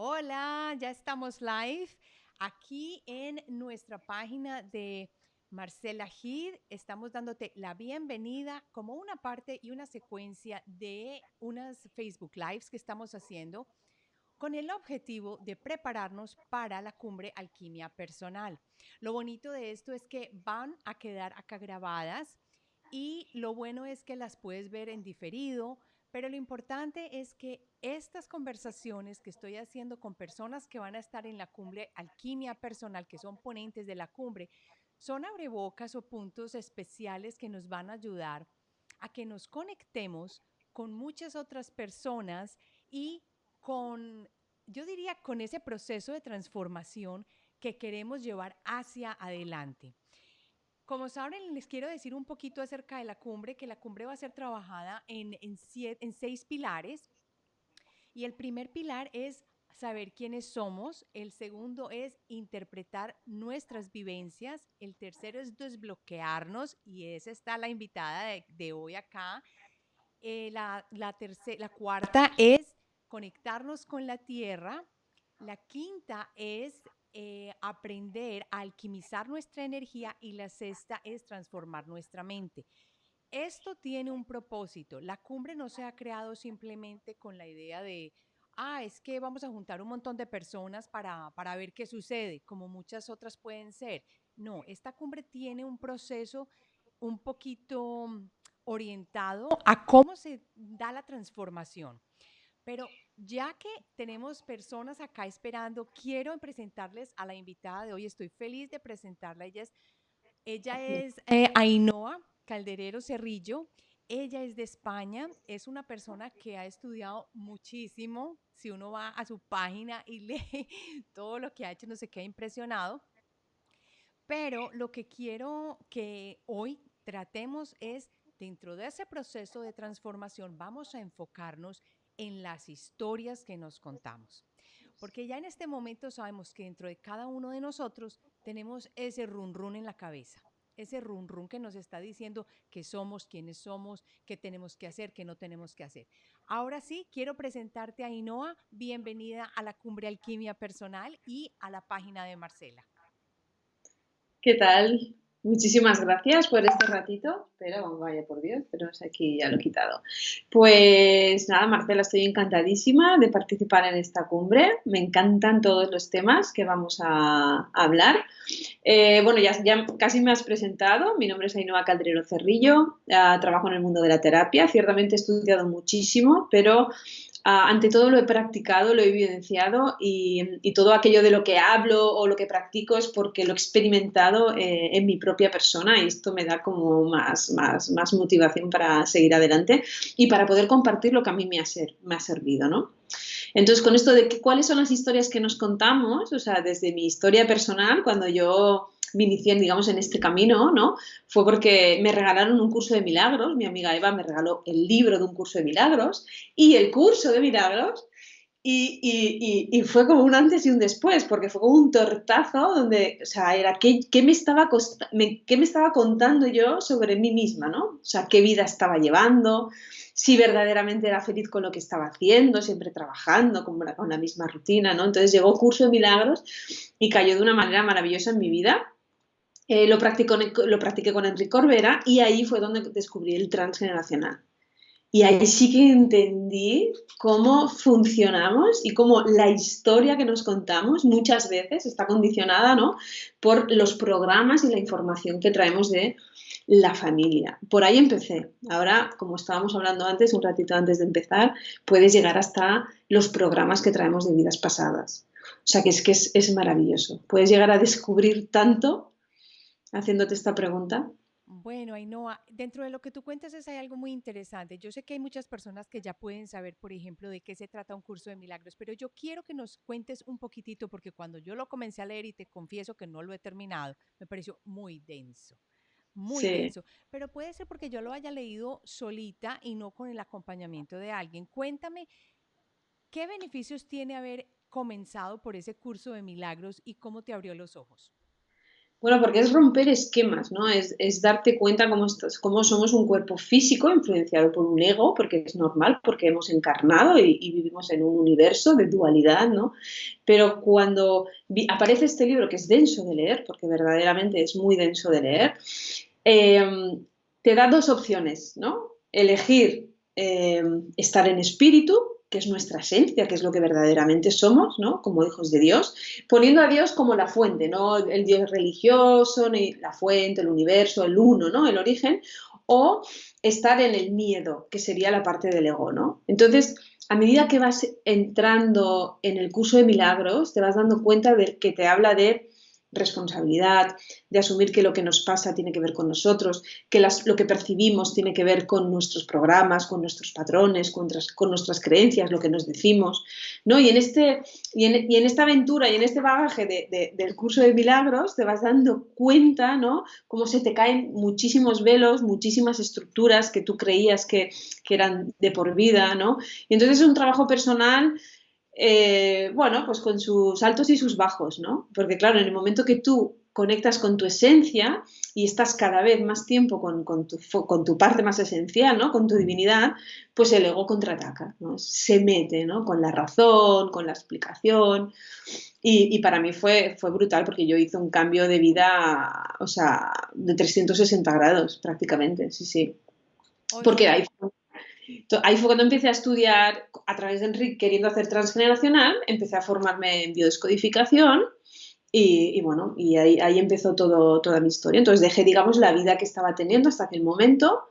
Hola, ya estamos live aquí en nuestra página de Marcela Gid. Estamos dándote la bienvenida como una parte y una secuencia de unas Facebook Lives que estamos haciendo con el objetivo de prepararnos para la cumbre Alquimia Personal. Lo bonito de esto es que van a quedar acá grabadas y lo bueno es que las puedes ver en diferido, pero lo importante es que estas conversaciones que estoy haciendo con personas que van a estar en la cumbre Alquimia Personal, que son ponentes de la cumbre, son abrebocas o puntos especiales que nos van a ayudar a que nos conectemos con muchas otras personas y con, yo diría, con ese proceso de transformación que queremos llevar hacia adelante. Como saben, les quiero decir un poquito acerca de la cumbre, que la cumbre va a ser trabajada en 6 pilares. Y el primer pilar es saber quiénes somos, el segundo es interpretar nuestras vivencias, el tercero es desbloquearnos, y esa está la invitada de hoy acá. La cuarta es conectarnos con la tierra. La quinta es aprender a alquimizar nuestra energía y la sexta es transformar nuestra mente. Esto tiene un propósito. La cumbre no se ha creado simplemente con la idea de, es que vamos a juntar un montón de personas para ver qué sucede, como muchas otras pueden ser. No, esta cumbre tiene un proceso un poquito orientado a cómo se da la transformación. Pero ya que tenemos personas acá esperando, quiero presentarles a la invitada de hoy. Estoy feliz de presentarla. Ella es Ainhoa Calderero Cerrillo. Ella es de España, es una persona que ha estudiado muchísimo. Si uno va a su página y lee todo lo que ha hecho, no se queda impresionado. Pero lo que quiero que hoy tratemos es, dentro de ese proceso de transformación, vamos a enfocarnos en las historias que nos contamos. Porque ya en este momento sabemos que dentro de cada uno de nosotros tenemos ese run run en la cabeza, ese run run que nos está diciendo que somos, quiénes somos, qué tenemos que hacer, qué no tenemos que hacer. Ahora sí, quiero presentarte a Ainhoa. Bienvenida a la Cumbre Alquimia Personal y a la página de Marcela. ¿Qué tal? Muchísimas gracias por este ratito, pero vaya por Dios, pero aquí ya lo he quitado. Pues nada, Marcela, estoy encantadísima de participar en esta cumbre. Me encantan todos los temas que vamos a hablar. Bueno, ya casi me has presentado. Mi nombre es Ainhoa Calderero Cerrillo. Trabajo en el mundo de la terapia. Ciertamente he estudiado muchísimo, pero ante todo lo he practicado, lo he evidenciado y todo aquello de lo que hablo o lo que practico es porque lo he experimentado en mi propia persona y esto me da como más motivación para seguir adelante y para poder compartir lo que a mí me ha servido, ¿no? Entonces, con esto de cuáles son las historias que nos contamos, o sea, desde mi historia personal, cuando yo me inicié, digamos, en este camino, ¿no? Fue porque me regalaron un curso de milagros, mi amiga Eva me regaló el libro de un curso de milagros y el curso de milagros y fue como un antes y un después, porque fue como un tortazo donde, o sea, era qué qué me estaba contando yo sobre mí misma, ¿no? O sea, qué vida estaba llevando, si verdaderamente era feliz con lo que estaba haciendo, siempre trabajando con la misma rutina, ¿no? Entonces llegó Curso de Milagros y cayó de una manera maravillosa en mi vida. Lo practiqué con Enrique Corbera y ahí fue donde descubrí el transgeneracional. Y ahí sí que entendí cómo funcionamos y cómo la historia que nos contamos muchas veces está condicionada, ¿no?, por los programas y la información que traemos de la familia. Por ahí empecé. Ahora, como estábamos hablando antes, un ratito antes de empezar, puedes llegar hasta los programas que traemos de vidas pasadas. O sea que es maravilloso. Puedes llegar a descubrir tanto haciéndote esta pregunta. Bueno, Ainhoa, dentro de lo que tú cuentas hay algo muy interesante. Yo sé que hay muchas personas que ya pueden saber, por ejemplo, de qué se trata un curso de milagros, pero yo quiero que nos cuentes un poquitito, porque cuando yo lo comencé a leer y te confieso que no lo he terminado, me pareció muy denso, muy Sí. denso. Pero puede ser porque yo lo haya leído solita y no con el acompañamiento de alguien. Cuéntame, ¿qué beneficios tiene haber comenzado por ese curso de milagros y cómo te abrió los ojos? Bueno, porque es romper esquemas, ¿no? Es darte cuenta cómo somos un cuerpo físico influenciado por un ego, porque es normal, porque hemos encarnado y vivimos en un universo de dualidad, ¿no? Pero cuando aparece este libro, que es denso de leer, porque verdaderamente es muy denso de leer, eh, te da dos opciones, ¿no? Elegir estar en espíritu, que es nuestra esencia, que es lo que verdaderamente somos, ¿no? Como hijos de Dios, poniendo a Dios como la fuente, no el Dios religioso, ni la fuente, el universo, el uno, ¿no? El origen, o estar en el miedo, que sería la parte del ego, ¿no? Entonces, a medida que vas entrando en el curso de milagros, te vas dando cuenta de que te habla de responsabilidad, de asumir que lo que nos pasa tiene que ver con nosotros, que lo que percibimos tiene que ver con nuestros programas, con nuestros patrones, con nuestras creencias, lo que nos decimos, ¿no? Y en esta aventura y en este bagaje del curso de milagros te vas dando cuenta, ¿no? Cómo se te caen muchísimos velos, muchísimas estructuras que tú creías que eran de por vida, ¿no? Y entonces es un trabajo personal, bueno, pues con sus altos y sus bajos, ¿no? Porque claro, en el momento que tú conectas con tu esencia y estás cada vez más tiempo con tu parte más esencial, ¿no? Con tu divinidad, pues el ego contraataca, ¿no? Se mete, ¿no? Con la razón, con la explicación. Y para mí fue brutal porque yo hice un cambio de vida, o sea, de 360 grados prácticamente, sí, sí. O Porque sea, ahí fue cuando empecé a estudiar a través de Enrique, queriendo hacer transgeneracional, empecé a formarme en biodescodificación y bueno, y ahí empezó toda mi historia. Entonces dejé, digamos, la vida que estaba teniendo hasta aquel momento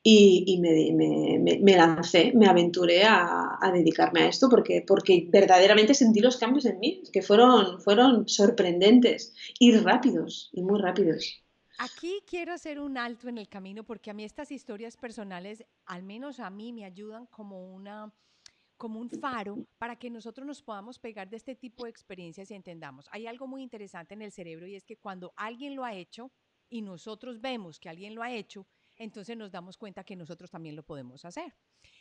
y me lancé, me aventuré a dedicarme a esto porque verdaderamente sentí los cambios en mí, que fueron sorprendentes y rápidos, y muy rápidos. aquí quiero hacer un alto en el camino porque a mí estas historias personales, al menos a mí, me ayudan como un faro para que nosotros nos podamos pegar de este tipo de experiencias y entendamos. Hay algo muy interesante en el cerebro y es que cuando alguien lo ha hecho y nosotros vemos que alguien lo ha hecho, entonces nos damos cuenta que nosotros también lo podemos hacer.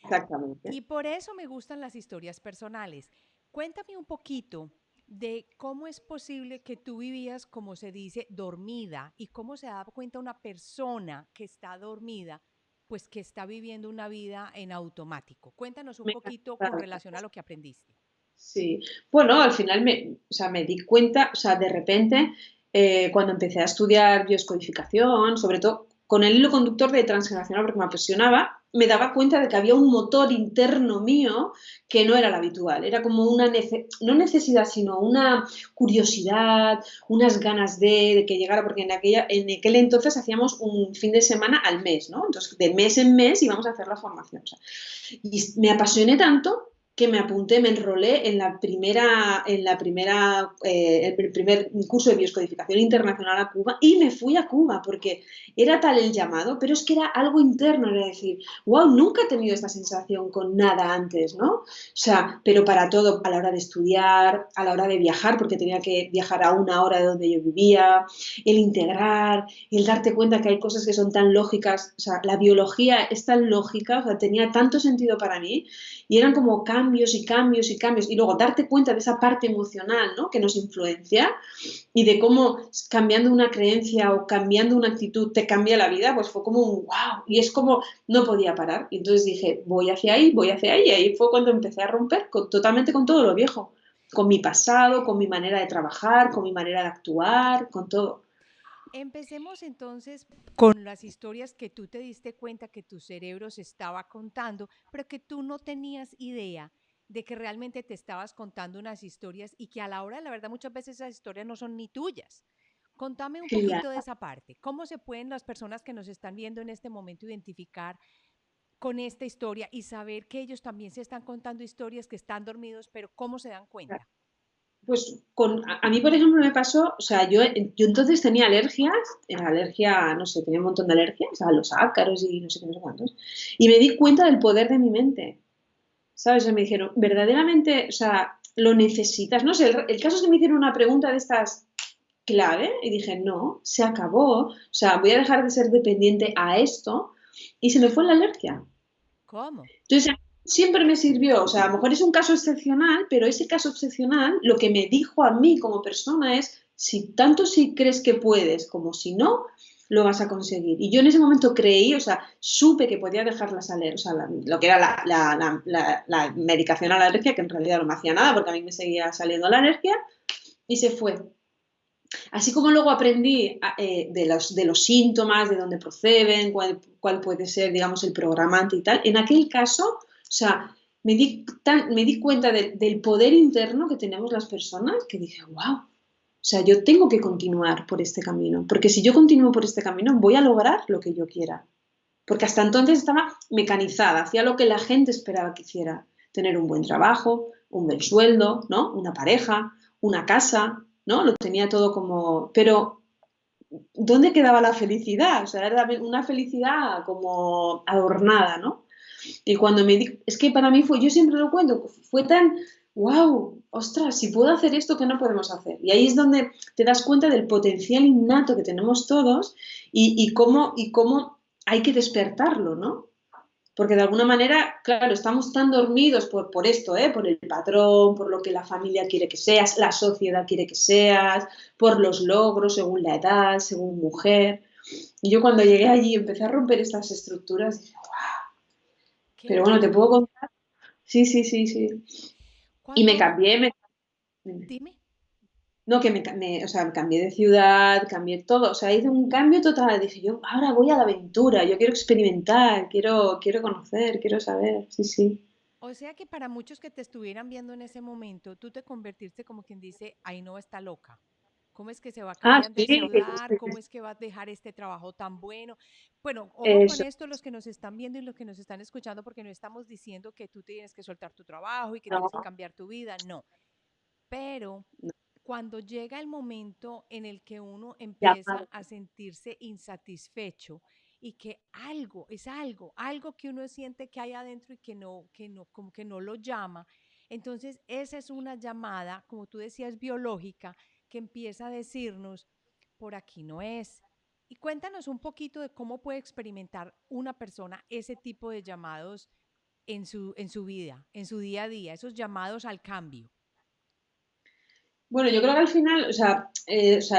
Exactamente. Y por eso me gustan las historias personales. Cuéntame un poquito de cómo es posible que tú vivías, como se dice, dormida y cómo se da cuenta una persona que está dormida, pues que está viviendo una vida en automático. Cuéntanos un Me poquito con encanta. relación a lo que aprendiste. Sí, bueno, al final o sea, me di cuenta, o sea, de repente, cuando empecé a estudiar bioscodificación, sobre todo con el hilo conductor de transgeneracional, porque me apasionaba, me daba cuenta de que había un motor interno mío que no era el habitual. Era como no necesidad, sino una curiosidad, unas ganas de que llegara, porque en aquel entonces hacíamos un fin de semana al mes, ¿no? Entonces, de mes en mes íbamos a hacer la formación. O sea, y me apasioné tanto que me apunté, me enrolé el primer curso de bioscodificación internacional a Cuba y me fui a Cuba porque era tal el llamado, pero es que era algo interno, era decir, wow, nunca he tenido esta sensación con nada antes, ¿no? O sea, pero para todo, a la hora de estudiar, a la hora de viajar, porque tenía que viajar a una hora de donde yo vivía, el integrar, el darte cuenta que hay cosas que son tan lógicas, o sea, la biología es tan lógica, o sea, tenía tanto sentido para mí y eran como cambios y cambios y cambios y luego darte cuenta de esa parte emocional, ¿no? Que nos influencia y de cómo cambiando una creencia o cambiando una actitud te cambia la vida, pues fue como un wow y es como no podía parar y entonces dije voy hacia ahí y ahí fue cuando empecé a romper totalmente con todo lo viejo, con mi pasado, con mi manera de trabajar, con mi manera de actuar, con todo. Empecemos entonces con las historias que tú te diste cuenta que tu cerebro se estaba contando, pero que tú no tenías idea de que realmente te estabas contando unas historias y que a la hora de la verdad muchas veces esas historias no son ni tuyas. Contame un poquito de Claro. esa parte. ¿Cómo se pueden las personas que nos están viendo en este momento identificar con esta historia y saber que ellos también se están contando historias que están dormidos, pero cómo se dan cuenta? Pues a mí, por ejemplo, me pasó, o sea, yo entonces tenía alergias, alergia, no sé, tenía un montón de alergias a los ácaros y no sé qué, no sé cuántos, y me di cuenta del poder de mi mente, ¿sabes? O sea, me dijeron, verdaderamente, o sea, lo necesitas, no sé, el caso es que me hicieron una pregunta de estas clave y dije, no, se acabó, o sea, voy a dejar de ser dependiente a esto y se me fue la alergia. ¿Cómo? Entonces, siempre me sirvió, o sea, a lo mejor es un caso excepcional, pero ese caso excepcional lo que me dijo a mí como persona es, tanto si crees que puedes como si no, lo vas a conseguir. Y yo en ese momento creí, o sea, supe que podía dejar las alergias, o sea, lo que era la medicación a la alergia, que en realidad no me hacía nada porque a mí me seguía saliendo la alergia, y se fue. Así como luego aprendí de los síntomas, de dónde proceden, cuál puede ser, digamos, el programante y tal, en aquel caso, o sea, me di cuenta del poder interno que tenemos las personas que dije, wow, o sea, yo tengo que continuar por este camino, porque si yo continúo por este camino voy a lograr lo que yo quiera. Porque hasta entonces estaba mecanizada, hacía lo que la gente esperaba que hiciera, tener un buen trabajo, un buen sueldo, ¿no? Una pareja, una casa, ¿no? Lo tenía todo como... Pero, ¿dónde quedaba la felicidad? O sea, era una felicidad como adornada, ¿no? Y cuando me di... Es que para mí fue, yo siempre lo cuento, fue tan... ¡Wow! ¡Ostras! Si puedo hacer esto, ¿qué no podemos hacer? Y ahí es donde te das cuenta del potencial innato que tenemos todos y cómo hay que despertarlo, ¿no? Porque de alguna manera, claro, estamos tan dormidos por esto, ¿eh? Por el patrón, por lo que la familia quiere que seas, la sociedad quiere que seas, por los logros según la edad, según mujer. Y yo cuando llegué allí empecé a romper estas estructuras, dije, wow. Qué Pero bueno, te puedo maravilla. contar. Sí, sí, sí, sí. Y me Cuando, cambié, dime. no, que o sea, cambié de ciudad, cambié todo, o sea, hice un cambio total. Dije, yo ahora voy a la aventura, yo quiero experimentar, quiero conocer, quiero saber, sí, sí. O sea que para muchos que te estuvieran viendo en ese momento, tú te convertiste como quien dice, ahí no está loca. ¿Cómo es que se va Ah, cambiando sí, de ciudad? sí, ¿Cómo es que va a dejar este trabajo tan bueno? Bueno, ojo con eso, esto, los que nos están viendo y los que nos están escuchando, porque no estamos diciendo que tú tienes que soltar tu trabajo y que tienes que no, cambiar tu vida, no. Pero no, cuando llega el momento en el que uno empieza llamado. a sentirse insatisfecho y que algo que uno siente que hay adentro y como que no lo llama, entonces esa es una llamada, como tú decías, biológica, que empieza a decirnos, por aquí no es. Y cuéntanos un poquito de cómo puede experimentar una persona ese tipo de llamados en su vida, en su día a día, esos llamados al cambio. Bueno, yo creo que al final, o sea,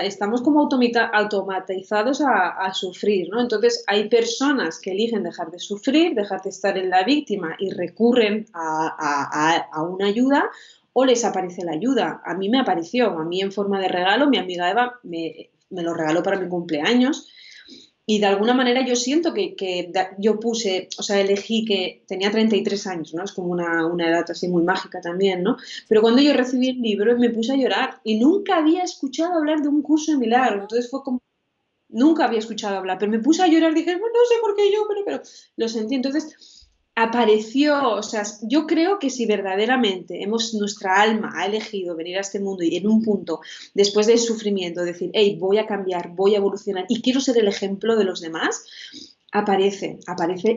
estamos como automatizados a sufrir, ¿no? Entonces, hay personas que eligen dejar de sufrir, dejar de estar en la víctima y recurren a una ayuda o les aparece la ayuda. A mí me apareció, a mí en forma de regalo, mi amiga Eva me lo regaló para mi cumpleaños y de alguna manera yo siento yo puse, o sea, elegí que tenía 33 años, ¿no? Es como una edad así muy mágica también, ¿no? Pero Sí. cuando yo recibí el libro me puse a llorar y nunca había escuchado hablar de un curso de milagros. ¿No? Entonces fue como, nunca había escuchado hablar, pero me puse a llorar, dije, bueno, no sé por qué yo, pero lo sentí. Entonces apareció, o sea, yo creo que si verdaderamente nuestra alma ha elegido venir a este mundo y en un punto, después del sufrimiento, decir, hey, voy a cambiar, voy a evolucionar y quiero ser el ejemplo de los demás, aparece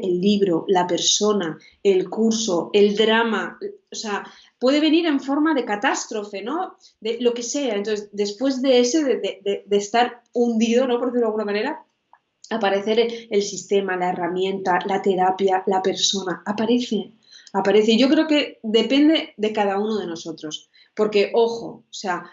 el libro, la persona, el curso, el drama, o sea, puede venir en forma de catástrofe, ¿no? De lo que sea. Entonces, después de ese, de estar hundido, ¿no? Por decirlo de alguna manera, aparecer el sistema, la herramienta, la terapia, la persona, aparece. Yo creo que depende de cada uno de nosotros, porque, ojo, o sea,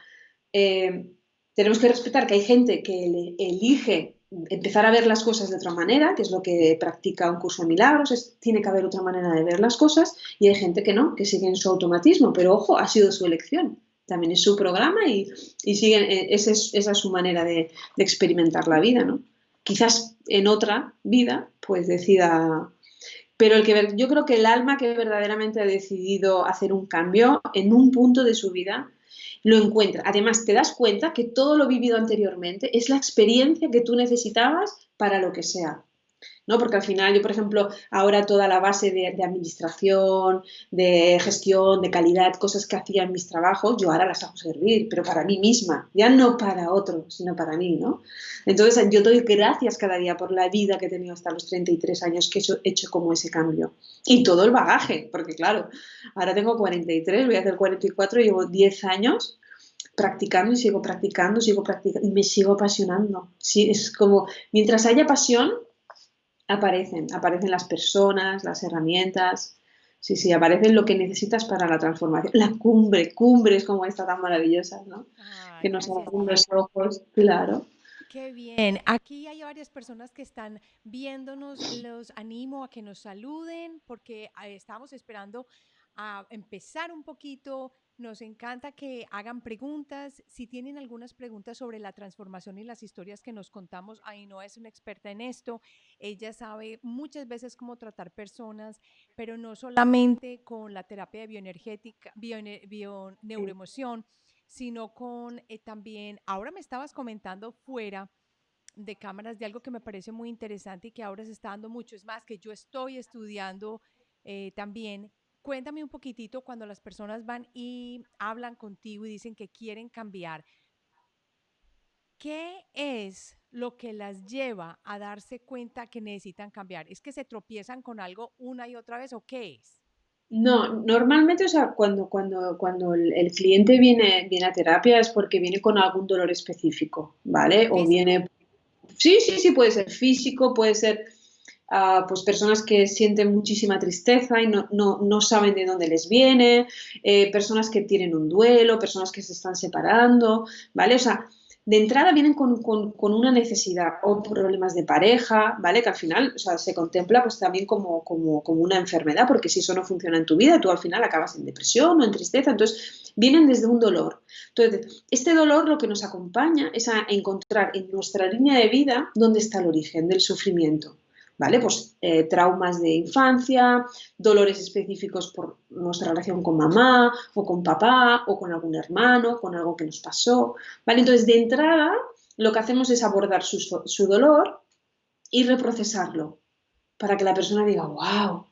eh, tenemos que respetar que hay gente que elige empezar a ver las cosas de otra manera, que es lo que practica un curso de milagros, tiene que haber otra manera de ver las cosas, y hay gente que no, que sigue en su automatismo, pero ojo, ha sido su elección, también es su programa y siguen, esa es su manera de experimentar la vida, ¿no? Quizás en otra vida, pues decida. Pero yo creo que el alma que verdaderamente ha decidido hacer un cambio en un punto de su vida lo encuentra. Además, te das cuenta que todo lo vivido anteriormente es la experiencia que tú necesitabas para lo que sea. ¿No? Porque al final yo, por ejemplo, ahora toda la base de administración, de gestión, de calidad, cosas que hacía en mis trabajos, yo ahora las hago servir, pero para mí misma, ya no para otro, sino para mí, ¿no? Entonces yo doy gracias cada día por la vida que he tenido hasta los 33 años que he hecho como ese cambio. Y todo el bagaje, porque claro, ahora tengo 43, voy a hacer 44, llevo 10 años practicando y sigo practicando y me sigo apasionando. Sí, es como, mientras haya pasión, aparecen las personas, las herramientas. Sí, sí, aparece lo que necesitas para la transformación. La cumbre, cumbres como esta tan maravillosas, ¿no? Ay, Que nos gracias. abren los ojos, claro. Qué bien. Aquí hay varias personas que están viéndonos. Los animo a que nos saluden porque estamos esperando a empezar un poquito. Nos encanta que hagan preguntas. Si tienen algunas preguntas sobre la transformación y las historias que nos contamos, Ainhoa es una experta en esto. Ella sabe muchas veces cómo tratar personas, pero no solamente con la terapia de bioenergética, bioneuroemoción, sino con también, ahora me estabas comentando fuera de cámaras de algo que me parece muy interesante y que ahora se está dando mucho, es más, que yo estoy estudiando también. Cuéntame un poquitito cuando las personas van y hablan contigo y dicen que quieren cambiar, ¿qué es lo que las lleva a darse cuenta que necesitan cambiar? ¿Es que se tropiezan con algo una y otra vez o qué es? No, normalmente, o sea, cuando el cliente viene a terapia es porque viene con algún dolor específico, ¿vale? O ¿Físico? viene, sí, sí, sí, puede ser físico, puede ser pues personas que sienten muchísima tristeza y no saben de dónde les viene, personas que tienen un duelo, personas que se están separando, ¿vale? O sea, de entrada vienen con una necesidad o problemas de pareja, ¿vale? Que al final, o sea, se contempla pues también como una enfermedad, porque si eso no funciona en tu vida, tú al final acabas en depresión o en tristeza, entonces vienen desde un dolor. Entonces, este dolor lo que nos acompaña es a encontrar en nuestra línea de vida dónde está el origen del sufrimiento. ¿Vale? Pues traumas de infancia, dolores específicos por nuestra relación con mamá o con papá o con algún hermano, con algo que nos pasó, ¿vale? Entonces, de entrada, lo que hacemos es abordar su dolor y reprocesarlo para que la persona diga, wow,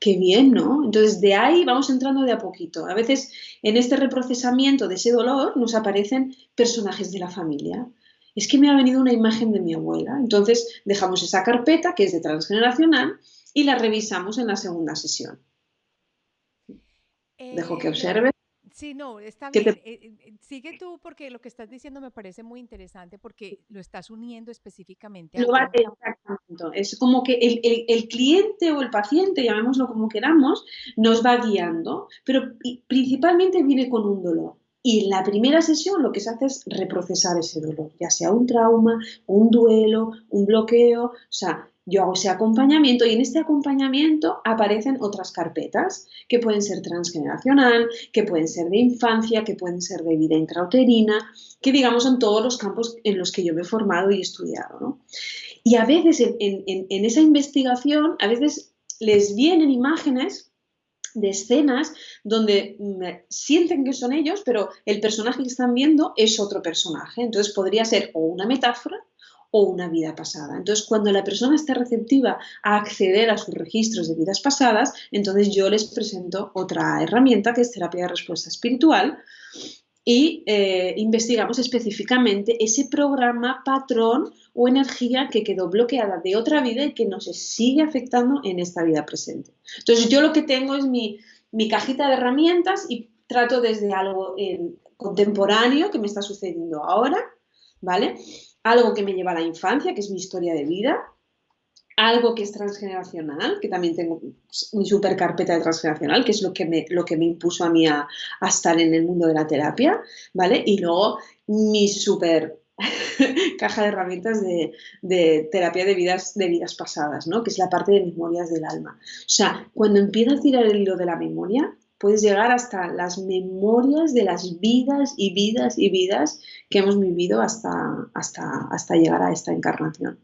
qué bien, ¿no? Entonces, de ahí vamos entrando de a poquito. A veces, en este reprocesamiento de ese dolor, nos aparecen personajes de la familia. Es que me ha venido una imagen de mi abuela. Entonces, dejamos esa carpeta, que es de transgeneracional, y la revisamos en la segunda sesión. Dejo que Lo, observe. sí, no, está ¿Qué te bien. Sigue tú porque lo que estás diciendo me parece muy interesante porque lo estás uniendo específicamente a lo va, algo. exactamente. Es como que el cliente o el paciente, llamémoslo como queramos, nos va guiando, pero principalmente viene con un dolor. Y en la primera sesión lo que se hace es reprocesar ese dolor, ya sea un trauma, un duelo, un bloqueo. O sea, yo hago ese acompañamiento y en este acompañamiento aparecen otras carpetas que pueden ser transgeneracional, que pueden ser de infancia, que pueden ser de vida intrauterina, que digamos son todos los campos en los que yo me he formado y estudiado, ¿no? Y a veces en esa investigación, a veces les vienen imágenes de escenas donde sienten que son ellos, pero el personaje que están viendo es otro personaje. Entonces podría ser o una metáfora o una vida pasada. Entonces, cuando la persona está receptiva a acceder a sus registros de vidas pasadas, entonces yo les presento otra herramienta que es terapia de respuesta espiritual, y investigamos específicamente ese programa, patrón o energía que quedó bloqueada de otra vida y que nos sigue afectando en esta vida presente. Entonces yo lo que tengo es mi cajita de herramientas y trato desde algo contemporáneo que me está sucediendo ahora, ¿vale? Algo que me lleva a la infancia, que es mi historia de vida, algo que es transgeneracional, que también tengo mi super carpeta de transgeneracional, que es lo que me impuso a mí a estar en el mundo de la terapia, ¿vale? Y luego mi super caja de herramientas de terapia de vidas pasadas, ¿no? Que es la parte de memorias del alma. O sea, cuando empiezas a tirar el hilo de la memoria, puedes llegar hasta las memorias de las vidas y vidas y vidas que hemos vivido hasta llegar a esta encarnación.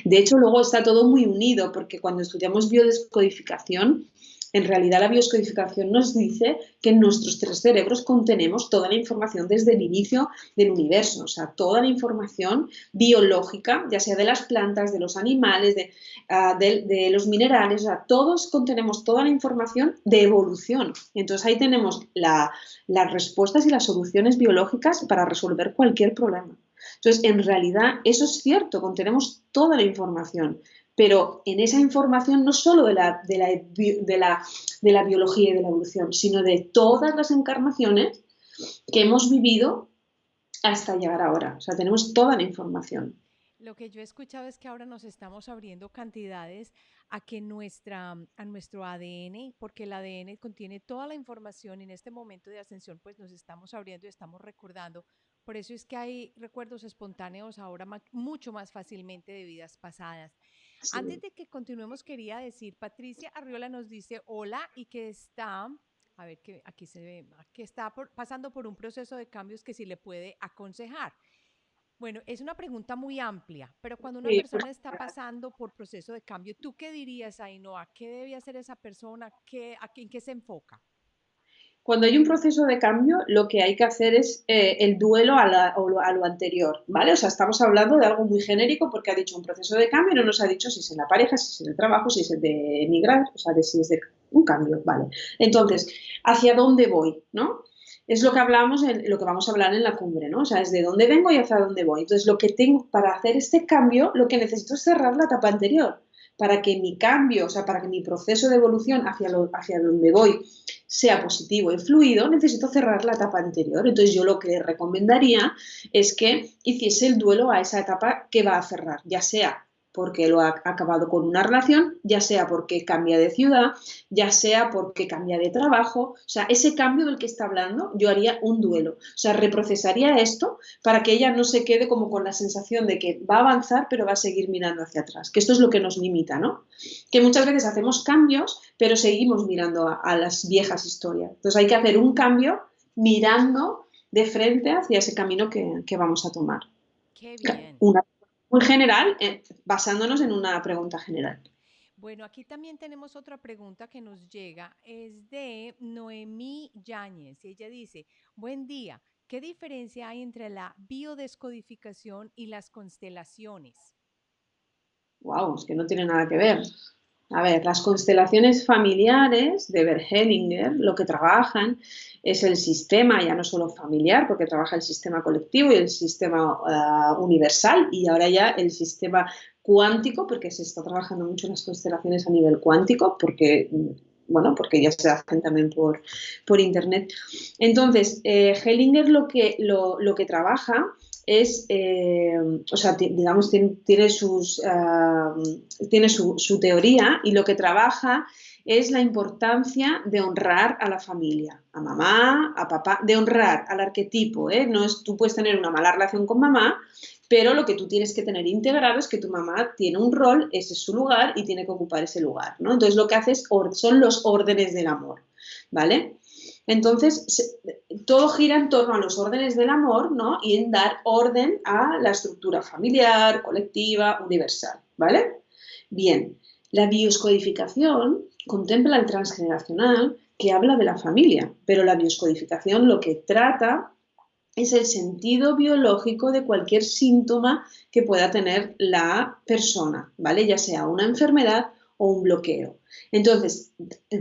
De hecho, luego está todo muy unido, porque cuando estudiamos biodescodificación, en realidad la biodescodificación nos dice que en nuestros tres cerebros contenemos toda la información desde el inicio del universo, o sea, toda la información biológica, ya sea de las plantas, de los animales, de los minerales, o sea, todos contenemos toda la información de evolución. Entonces ahí tenemos las respuestas y las soluciones biológicas para resolver cualquier problema. Entonces, en realidad, eso es cierto, contenemos toda la información, pero en esa información no solo de la biología y de la evolución, sino de todas las encarnaciones que hemos vivido hasta llegar ahora. O sea, tenemos toda la información. Lo que yo he escuchado es que ahora nos estamos abriendo cantidades a que a nuestro ADN, porque el ADN contiene toda la información y en este momento de ascensión, pues nos estamos abriendo y estamos recordando. Por eso es que hay recuerdos espontáneos ahora mucho más fácilmente de vidas pasadas. Antes Sí. de que continuemos, quería decir, Patricia Arriola nos dice hola y que está, a ver que aquí se ve, que está pasando por un proceso de cambios que si le puede aconsejar. Bueno, es una pregunta muy amplia, pero cuando una Sí, persona está pasando por proceso de cambio, ¿tú qué dirías, Ainhoa? ¿Qué debe hacer esa persona? ¿En qué se enfoca? cuando hay un proceso de cambio, lo que hay que hacer es el duelo a lo anterior, ¿vale? O sea, estamos hablando de algo muy genérico porque ha dicho un proceso de cambio, no nos ha dicho si es en la pareja, si es en el trabajo, si es de emigrar, o sea, de si es de un cambio, ¿vale? Entonces, ¿hacia dónde voy, no? Es lo que hablamos, lo que vamos a hablar en la cumbre, ¿no? O sea, es de dónde vengo y hacia dónde voy. Entonces, lo que tengo para hacer este cambio, lo que necesito es cerrar la etapa anterior para que mi cambio, o sea, para que mi proceso de evolución hacia donde voy sea positivo y fluido, necesito cerrar la etapa anterior. Entonces yo lo que le recomendaría es que hiciese el duelo a esa etapa que va a cerrar, ya sea porque lo ha acabado con una relación, ya sea porque cambia de ciudad, ya sea porque cambia de trabajo. O sea, ese cambio del que está hablando, yo haría un duelo. O sea, reprocesaría esto para que ella no se quede como con la sensación de que va a avanzar, pero va a seguir mirando hacia atrás, que esto es lo que nos limita, ¿no? Que muchas veces hacemos cambios, pero seguimos mirando a las viejas historias. Entonces hay que hacer un cambio mirando de frente hacia ese camino que vamos a tomar. Qué bien. Una muy general, basándonos en una pregunta general. Bueno, aquí también tenemos otra pregunta que nos llega. Es de Noemí Yáñez. Y ella dice, buen día. ¿Qué diferencia hay entre la biodescodificación y las constelaciones? Wow, es que no tiene nada que ver. A ver, las constelaciones familiares de Bergelinger lo que trabajan es el sistema, ya no solo familiar, porque trabaja el sistema colectivo y el sistema universal y ahora ya el sistema cuántico, porque se está trabajando mucho en las constelaciones a nivel cuántico, porque, bueno, porque ya se hacen también por internet. Entonces, Hellinger lo que trabaja es, o sea, digamos, tiene su teoría y lo que trabaja es la importancia de honrar a la familia, a mamá, a papá, de honrar al arquetipo, ¿eh? No es, tú puedes tener una mala relación con mamá, pero lo que tú tienes que tener integrado es que tu mamá tiene un rol, ese es su lugar y tiene que ocupar ese lugar, ¿no? Entonces lo que hace son los órdenes del amor, ¿vale? Entonces, todo gira en torno a los órdenes del amor, ¿no? Y en dar orden a la estructura familiar, colectiva, universal, ¿vale? Bien, la bioscodificación contempla el transgeneracional que habla de la familia, pero la bioscodificación lo que trata es el sentido biológico de cualquier síntoma que pueda tener la persona, ¿vale? Ya sea una enfermedad o un bloqueo. Entonces,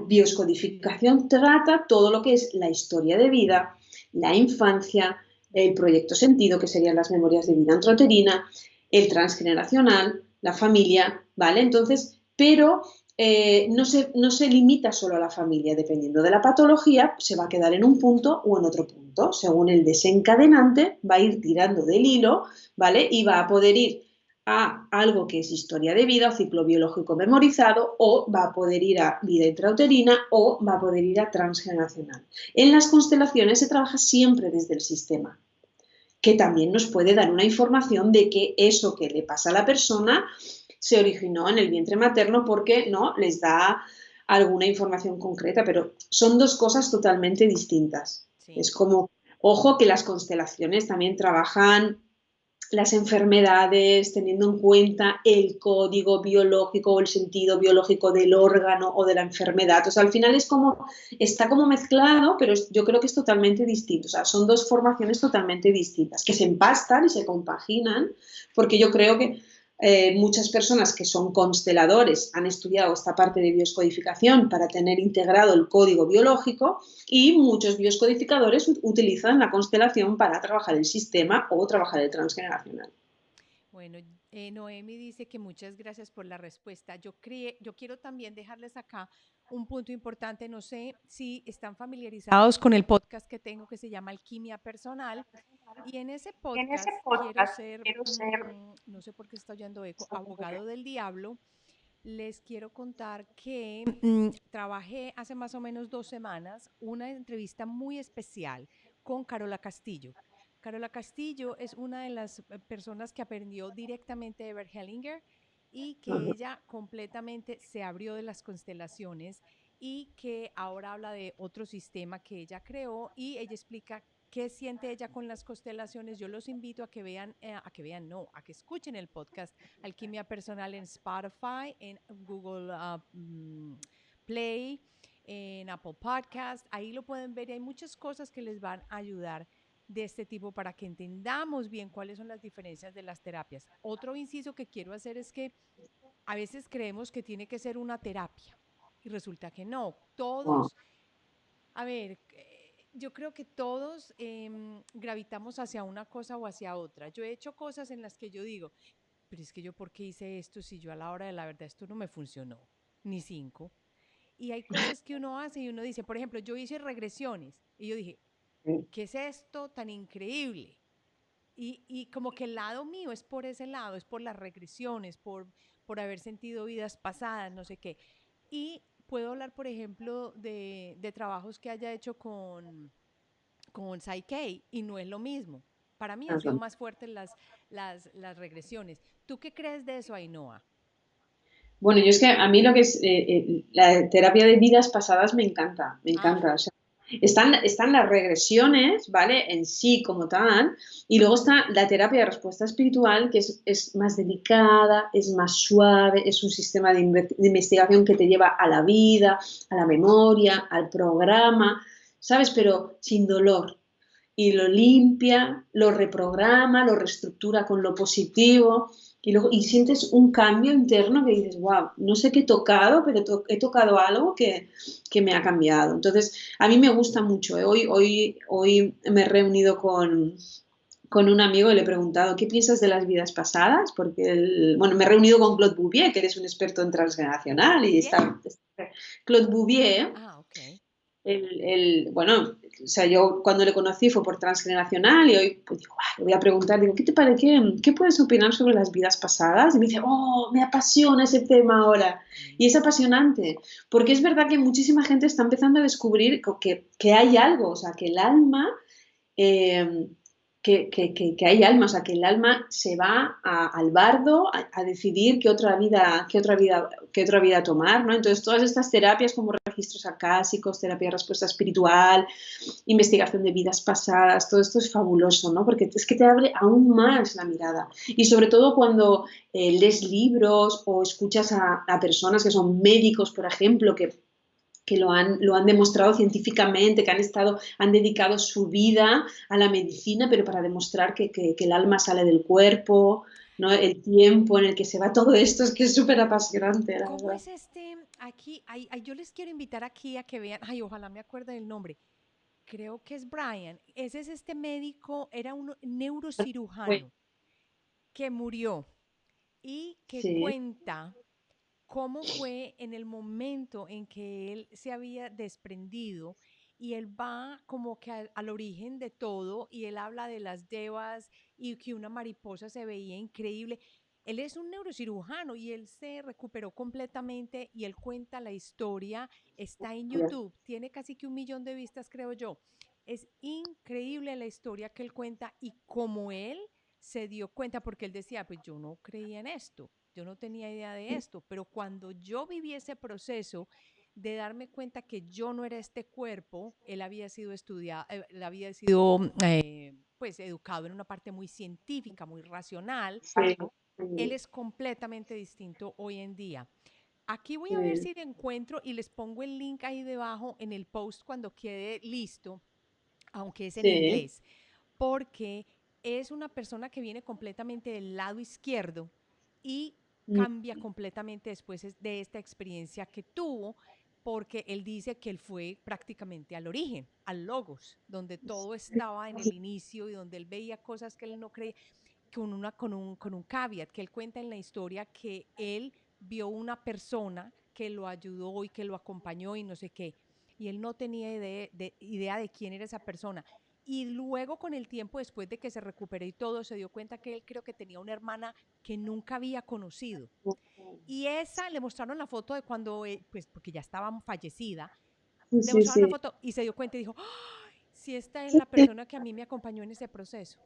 bioscodificación trata todo lo que es la historia de vida, la infancia, el proyecto sentido, que serían las memorias de vida intrauterina, el transgeneracional, la familia, ¿vale? Entonces, pero no se limita solo a la familia, dependiendo de la patología, se va a quedar en un punto o en otro punto. Según el desencadenante, va a ir tirando del hilo, ¿vale? Y va a poder ir a algo que es historia de vida o ciclo biológico memorizado, o va a poder ir a vida intrauterina, o va a poder ir a transgeneracional. En las constelaciones se trabaja siempre desde el sistema, que también nos puede dar una información de que eso que le pasa a la persona se originó en el vientre materno porque no les da alguna información concreta, pero son dos cosas totalmente distintas. Sí. Es como, ojo, que las constelaciones también trabajan las enfermedades, teniendo en cuenta el código biológico o el sentido biológico del órgano o de la enfermedad. O sea, al final es como, está como mezclado, pero yo creo que es totalmente distinto. O sea, son dos formaciones totalmente distintas, que se empastan y se compaginan, porque yo creo que muchas personas que son consteladores han estudiado esta parte de bioscodificación para tener integrado el código biológico y muchos bioscodificadores utilizan la constelación para trabajar el sistema o trabajar el transgeneracional. Bueno, Noemi dice que muchas gracias por la respuesta. Yo quiero también dejarles acá un punto importante. No sé si están familiarizados con el podcast que tengo que se llama Alquimia Personal. Y en ese podcast quiero ser, no sé por qué está oyendo eco, abogado del diablo. Les quiero contar que trabajé hace más o menos 2 semanas una entrevista muy especial con Carola Castillo. Carola Castillo es una de las personas que aprendió directamente de Bert Hellinger y que Ujú. ella completamente se abrió de las constelaciones y que ahora habla de otro sistema que ella creó y ella explica qué siente ella con las constelaciones. Yo los invito no, a que escuchen el podcast Alquimia Personal en Spotify, en Google Play, en Apple Podcast. Ahí lo pueden ver y hay muchas cosas que les van a ayudar de este tipo para que entendamos bien cuáles son las diferencias de las terapias. Otro inciso que quiero hacer es que a veces creemos que tiene que ser una terapia y resulta que no. Wow. Todos, a ver, yo creo que todos gravitamos hacia una cosa o hacia otra. Yo he hecho cosas en las que yo digo, pero es que yo, ¿por qué hice esto si yo a la hora de la verdad esto no me funcionó? Ni cinco. Y hay cosas que uno hace y uno dice, por ejemplo, yo hice regresiones y yo dije, ¿qué es esto tan increíble? Y como que el lado mío es por ese lado, es por las regresiones, por haber sentido vidas pasadas, no sé qué. Y puedo hablar, por ejemplo, de trabajos que haya hecho con Psyche y no es lo mismo. Para mí han sido más fuertes las regresiones. ¿Tú qué crees de eso, Ainhoa? Bueno, yo es que a mí lo que es la terapia de vidas pasadas me encanta, me Ah, encanta. O sea, están las regresiones, ¿vale? En sí como tal, y luego está la terapia de respuesta espiritual, que es más delicada, es más suave, es un sistema de investigación que te lleva a la vida, a la memoria, al programa, ¿sabes? Pero sin dolor. Y lo limpia, lo reprograma, lo reestructura con lo positivo y luego y sientes un cambio interno que dices, wow, no sé qué he tocado, pero he tocado algo que me ha cambiado. Entonces, a mí me gusta mucho. ¿Eh? Hoy me he reunido con un amigo y le he preguntado, ¿qué piensas de las vidas pasadas? Porque, bueno, me he reunido con Claude Bouvier, que eres un experto en transgeneracional, y ¿quién? está Claude Bouvier, Ah, ok. bueno, o sea, yo cuando le conocí fue por transgeneracional y hoy pues digo, "Ah, le voy a preguntar, digo, ¿qué te parece? ¿Qué puedes opinar sobre las vidas pasadas? Y me dice, oh, me apasiona ese tema ahora. Y es Mm, apasionante, porque es verdad que muchísima gente está empezando a descubrir que hay algo, o sea, que el alma eh, que hay alma, o sea, que el alma se va al bardo a decidir qué otra vida tomar, ¿no? Entonces, todas estas terapias como registros acásicos, terapia de respuesta espiritual, investigación de vidas pasadas, todo esto es fabuloso, ¿no? Porque es que te abre aún más la mirada. Y sobre todo cuando lees libros o escuchas a personas que son médicos, por ejemplo, que lo han demostrado científicamente, que han dedicado su vida a la medicina, pero para demostrar que el alma sale del cuerpo, ¿no? El tiempo en el que se va todo esto es que es súper apasionante, la ¿Cómo verdad. es este? Aquí, yo les quiero invitar aquí a que vean, ay, ojalá me acuerde del nombre. Creo que es Brian. Ese es este médico, era un Uy, neurocirujano que murió y que sí, cuenta cómo fue en el momento en que él se había desprendido y él va como que al origen de todo y él habla de las devas y que una mariposa se veía increíble. Él es un neurocirujano y él se recuperó completamente y él cuenta la historia, está en ya, YouTube, tiene casi que 1 millón de vistas, creo yo. Es increíble la historia que él cuenta y cómo él se dio cuenta, porque él decía, pues yo no creía en esto, yo no tenía idea de esto, pero cuando yo viví ese proceso de darme cuenta que yo no era este cuerpo, él había sido estudiado, él había sido pues educado en una parte muy científica, muy racional, sí, él sí, es completamente distinto hoy en día. Aquí voy a ver sí, si le encuentro y les pongo el link ahí debajo en el post cuando quede listo, aunque es en sí, inglés, porque es una persona que viene completamente del lado izquierdo y mm, cambia completamente después de esta experiencia que tuvo, porque él dice que él fue prácticamente al origen, al logos, donde todo estaba en el inicio y donde él veía cosas que él no creía. con un caveat, que él cuenta en la historia que él vio una persona que lo ayudó y que lo acompañó y no sé qué, y él no tenía idea de quién era esa persona. Y luego con el tiempo, después de que se recuperó y todo, se dio cuenta que él creo que tenía una hermana que nunca había conocido. Y esa le mostraron la foto de cuando, pues porque ya estaba fallecida, Sí, le sí, mostraron la sí. foto y se dio cuenta y dijo, ¡ay! Si esta es la persona que a mí me acompañó en ese proceso.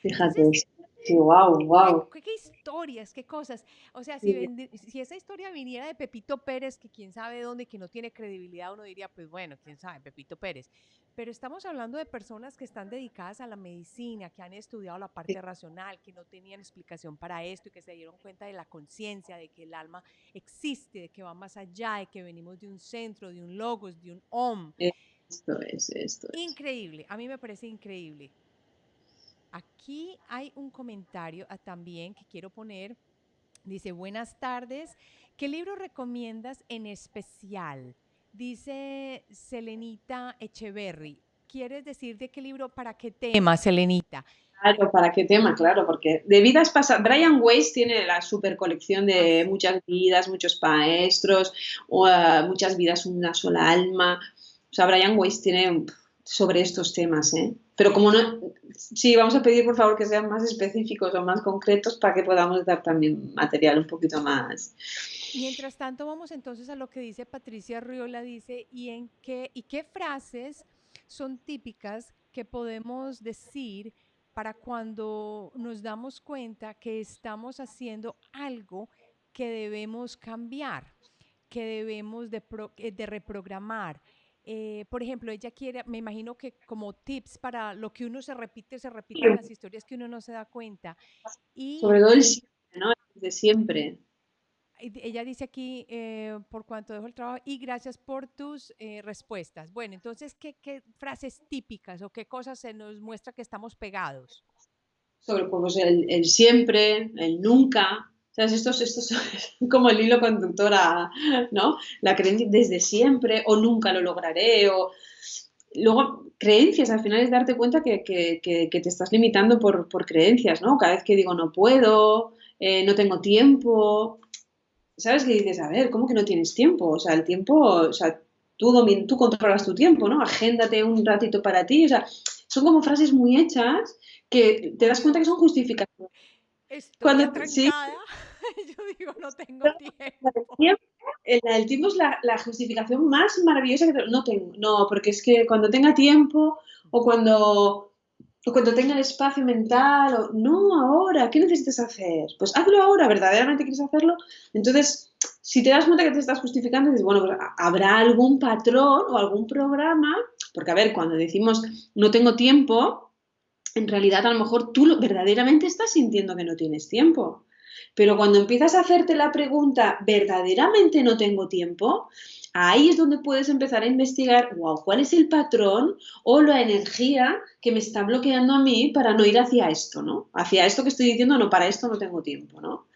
Fíjate, Entonces, sí, wow, wow. qué historias, qué cosas. O sea, si esa historia viniera de Pepito Pérez, que quién sabe dónde, que no tiene credibilidad, uno diría, pues bueno, quién sabe, Pepito Pérez. Pero estamos hablando de personas que están dedicadas a la medicina, que han estudiado la parte racional, que no tenían explicación para esto y que se dieron cuenta de la conciencia, de que el alma existe, de que va más allá, de que venimos de un centro, de un logos, de un om. Esto es, esto es. Increíble, a mí me parece increíble. Aquí hay un comentario también que quiero poner. Dice, buenas tardes. ¿Qué libro recomiendas en especial? Dice Selenita Echeverry. ¿Quieres decir de qué libro, para qué tema, Selenita? Claro, ¿para qué tema? Claro, porque de vidas pasadas, Brian Weiss tiene la super colección Ah, de sí. muchas vidas, muchos maestros, muchas vidas, una sola alma. O sea, Brian Weiss tiene sobre estos temas, ¿eh? Pero como no, sí, vamos a pedir por favor que sean más específicos o más concretos para que podamos dar también material un poquito más. Mientras tanto, vamos entonces a lo que dice Patricia Riola. Dice, ¿y qué frases son típicas que podemos decir para cuando nos damos cuenta que estamos haciendo algo que debemos cambiar, que debemos de reprogramar? Por ejemplo, ella quiere, me imagino que como tips para lo que uno se repiten las historias que uno no se da cuenta. Y Sobre todo el siempre, ¿no? De siempre. ella dice aquí, por cuanto dejo el trabajo, y gracias por tus respuestas. Bueno, entonces, ¿qué frases típicas o qué cosas se nos muestra que estamos pegados? Sobre pues, el siempre, el nunca. ¿Sabes? Estos son como el hilo conductor a, ¿no? La creencia desde siempre, o nunca lo lograré, o luego creencias, al final es darte cuenta que te estás limitando por creencias, ¿no? Cada vez que digo no puedo, no tengo tiempo, ¿sabes? Que dices, a ver, ¿cómo que no tienes tiempo? O sea, el tiempo, o sea, tú controlas tu tiempo, ¿no? Agéndate un ratito para ti, o sea, son como frases muy hechas que te Oh, das cuenta que son Dios, justificaciones. estoy Cuando, sí, atrancada. Yo digo, no tengo tiempo. el tiempo es la justificación más maravillosa que no tengo, no, porque es que cuando tenga tiempo o cuando tenga el espacio mental, o no ahora, ¿qué necesitas hacer? Pues hazlo ahora, ¿verdaderamente quieres hacerlo? Entonces, si te das cuenta que te estás justificando, dices, bueno, pues habrá algún patrón o algún programa, porque a ver, cuando decimos no tengo tiempo, en realidad a lo mejor tú verdaderamente estás sintiendo que no tienes tiempo. Pero cuando empiezas a hacerte la pregunta, ¿verdaderamente no tengo tiempo? Ahí es donde puedes empezar a investigar, wow, ¿cuál es el patrón o la energía que me está bloqueando a mí para no ir hacia esto, ¿no? Hacia esto que estoy diciendo, no, para esto no tengo tiempo, ¿no?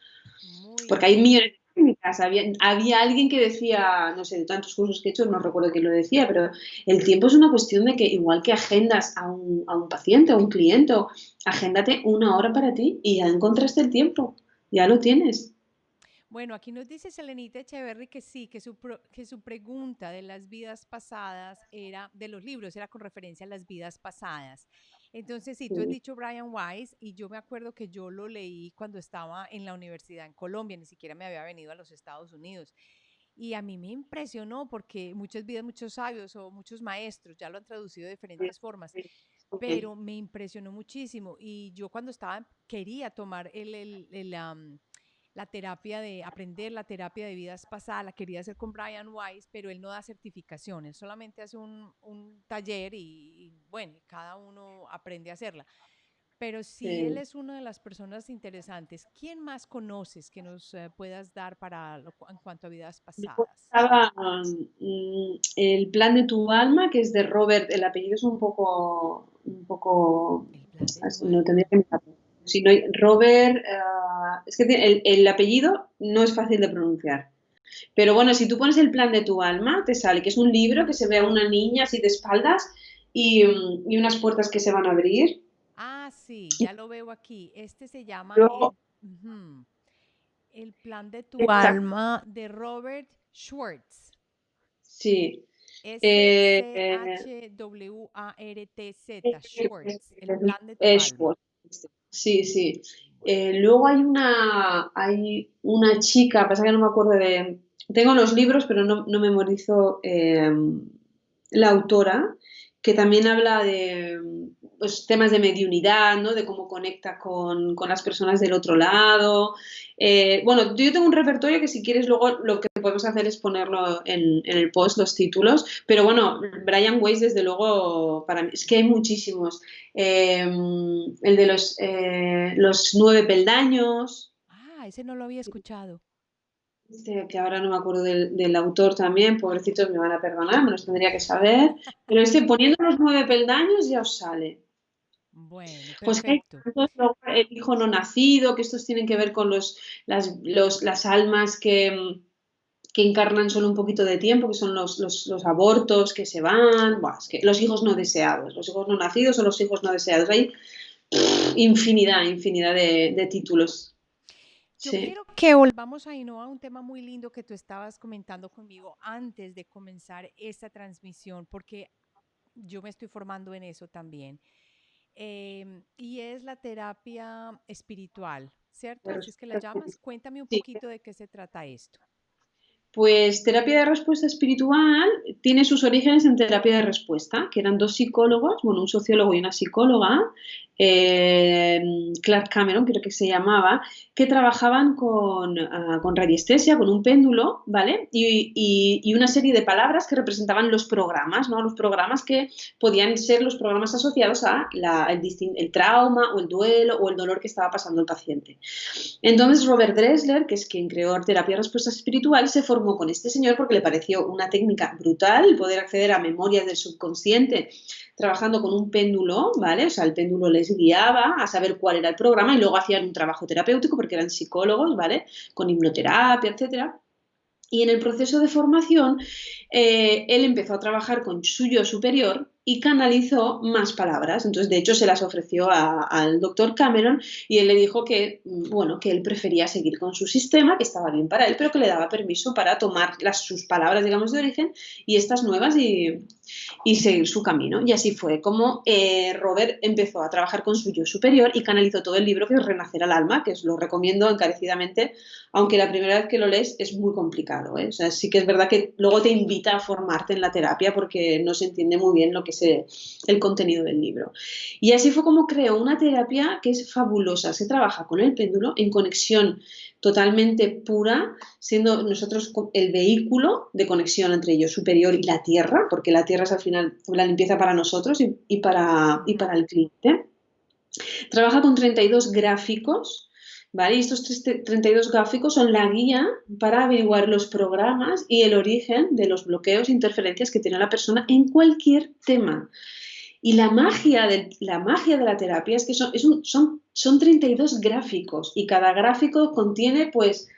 Muy Porque hay bien. millones de técnicas. Había alguien que decía, no sé, de tantos cursos que he hecho, no recuerdo quién lo decía, pero el tiempo es una cuestión de que igual que agendas a un paciente, a un cliente, agéndate una hora para ti y ya encontraste el tiempo, ya lo tienes. Bueno, aquí nos dice Selenita Echeverry que sí, que su pregunta de las vidas pasadas era, de los libros, era con referencia a las vidas pasadas. Entonces, sí, tú has Sí, dicho Brian Weiss y yo me acuerdo que yo lo leí cuando estaba en la universidad en Colombia, ni siquiera me había venido a los Estados Unidos. Y a mí me impresionó porque muchas vidas, muchos sabios o muchos maestros ya lo han traducido de sí, diferentes formas, sí. pero me impresionó muchísimo. Y yo cuando estaba, quería tomar la terapia de aprender la terapia de vidas pasadas, la quería hacer con Brian Weiss, pero él no da certificación, él solamente hace un taller y bueno, cada uno aprende a hacerla. Pero si él Sí. es una de las personas interesantes, ¿quién más conoces que nos puedas dar en cuanto a vidas Luego pasadas? estaba El plan de tu alma, que es de Robert, el apellido es un poco, El plan de tu no tendría alma. que mirarlo. Si no, Robert, es que el apellido no es fácil de pronunciar. Pero bueno, si tú pones el plan de tu alma, te sale que es un libro que se ve a una niña así de espaldas y unas puertas que se van a abrir. Ah, Sí, ya lo veo aquí. Este se llama Luego, ujú, El plan de tu exacto, alma de Robert Schwartz. sí. Eh, Schwartz, Schwartz, el plan de tu alma. Ashworth. Sí, sí. Luego hay una chica, pasa que no me acuerdo de. Tengo los libros, pero no memorizo la autora, que también habla de pues, temas de mediunidad, ¿no? De cómo conecta con las personas del otro lado. Bueno, yo tengo un repertorio que si quieres luego lo que podemos hacer es ponerlo en el post, los títulos, pero bueno, Brian Weiss desde luego, para mí, es que hay muchísimos. El de los 9 peldaños, Ese no lo había escuchado. que ahora no me acuerdo del autor también, pobrecitos me van a perdonar, me los tendría que saber, pero poniendo los 9 peldaños ya os sale. Bueno, Pues hay perfecto. tantos, luego el hijo no nacido, que estos tienen que ver con las almas que encarnan solo un poquito de tiempo, que son los abortos que se van, buah, es que los hijos no deseados, los hijos no nacidos o los hijos no deseados. Hay infinidad de títulos. Yo Sí. quiero que volvamos ahí, ¿no? A un tema muy lindo que tú estabas comentando conmigo antes de comenzar esta transmisión, porque yo me estoy formando en eso también. Y es la terapia espiritual, ¿cierto? Así es que la llamas. Cuéntame un Sí. poquito de qué se trata esto. Pues terapia de respuesta espiritual tiene sus orígenes en terapia de respuesta, que eran dos psicólogos, bueno, un sociólogo y una psicóloga, eh, Clark Cameron creo que se llamaba, que trabajaban con radiestesia, con un péndulo, ¿vale? Y una serie de palabras que representaban los programas, ¿no? Los programas que podían ser los programas asociados a el trauma o el duelo o el dolor que estaba pasando el paciente. Entonces Robert Dressler, que es quien creó terapia de respuesta espiritual, se formó con este señor porque le pareció una técnica brutal poder acceder a memorias del subconsciente trabajando con un péndulo, ¿vale? O sea, el péndulo les guiaba a saber cuál era el programa y luego hacían un trabajo terapéutico porque eran psicólogos, ¿vale? Con hipnoterapia, etcétera. Y en el proceso de formación, él empezó a trabajar con su yo superior y canalizó más palabras. Entonces, de hecho, se las ofreció al doctor Cameron y él le dijo que, bueno, que él prefería seguir con su sistema, que estaba bien para él, pero que le daba permiso para tomar sus palabras, digamos, de origen y estas nuevas y seguir su camino. Y así fue como Robert empezó a trabajar con su yo superior y canalizó todo el libro que es Renacer al alma, que os lo recomiendo encarecidamente, aunque la primera vez que lo lees es muy complicado, ¿eh? O sea, sí que es verdad que luego te invita a formarte en la terapia porque no se entiende muy bien lo que es el contenido del libro. Y así fue como creó una terapia que es fabulosa. Se trabaja con el péndulo en conexión totalmente pura, siendo nosotros el vehículo de conexión entre yo superior y la Tierra, porque la Tierra es al final la limpieza para nosotros y para Ujú. el cliente. Trabaja con 32 gráficos, ¿vale? Y estos 32 gráficos son la guía para averiguar los programas y el origen de los bloqueos e interferencias que tiene la persona en cualquier tema. Y la magia de la terapia es que son 32 gráficos y cada gráfico contiene pues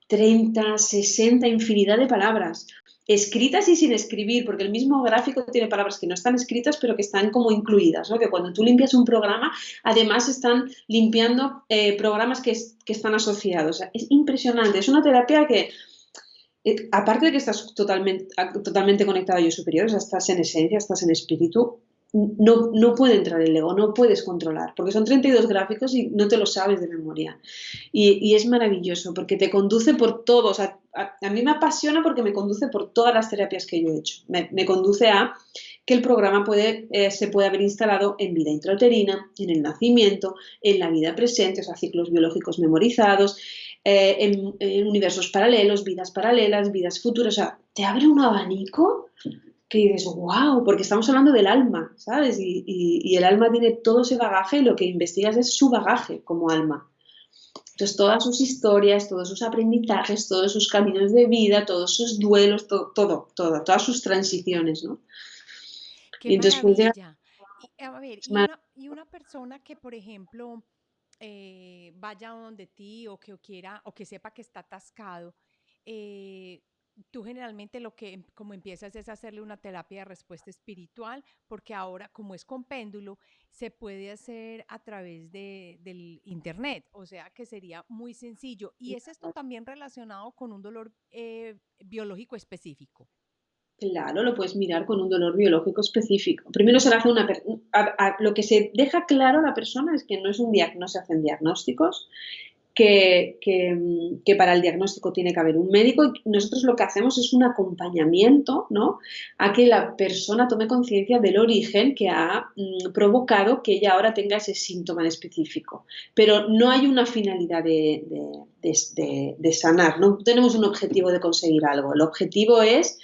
30, 60, infinidad de palabras, escritas y sin escribir, porque el mismo gráfico tiene palabras que no están escritas, pero que están como incluidas, ¿no? Que cuando tú limpias un programa, además están limpiando programas que están asociados. O sea, es impresionante, es una terapia que, aparte de que estás totalmente conectado a yo superior, o sea, estás en esencia, estás en espíritu, no puede entrar el ego, no puedes controlar, porque son 32 gráficos y no te lo sabes de memoria. Y es maravilloso porque te conduce por todo. O sea, a mí me apasiona porque me conduce por todas las terapias que yo he hecho. Me conduce a que el programa se puede haber instalado en vida intrauterina, en el nacimiento, en la vida presente, o sea, ciclos biológicos memorizados, en universos paralelos, vidas futuras. O sea, te abre un abanico que dices, wow, porque estamos hablando del alma, ¿sabes? Y el alma tiene todo ese bagaje y lo que investigas es su bagaje como alma. Entonces, todas sus historias, todos sus aprendizajes, todos sus caminos de vida, todos sus duelos, todas sus transiciones, ¿no? Qué Y entonces, pues llega maravilla. Y, a ver, más. y una persona que, por ejemplo, vaya donde ti o que quiera o que sepa que está atascado, tú generalmente lo que como empiezas es hacerle una terapia de respuesta espiritual, porque ahora como es con péndulo, se puede hacer a través del internet, o sea que sería muy sencillo. ¿Y es esto también relacionado con un dolor biológico específico? Claro, lo puedes mirar con un dolor biológico específico. Primero se le hace lo que se deja claro a la persona es que no es un no se hacen diagnósticos, que para el diagnóstico tiene que haber un médico y nosotros lo que hacemos es un acompañamiento, ¿no? A que la persona tome conciencia del origen que ha provocado que ella ahora tenga ese síntoma en específico. Pero no hay una finalidad de sanar, no tenemos un objetivo de conseguir algo. El objetivo es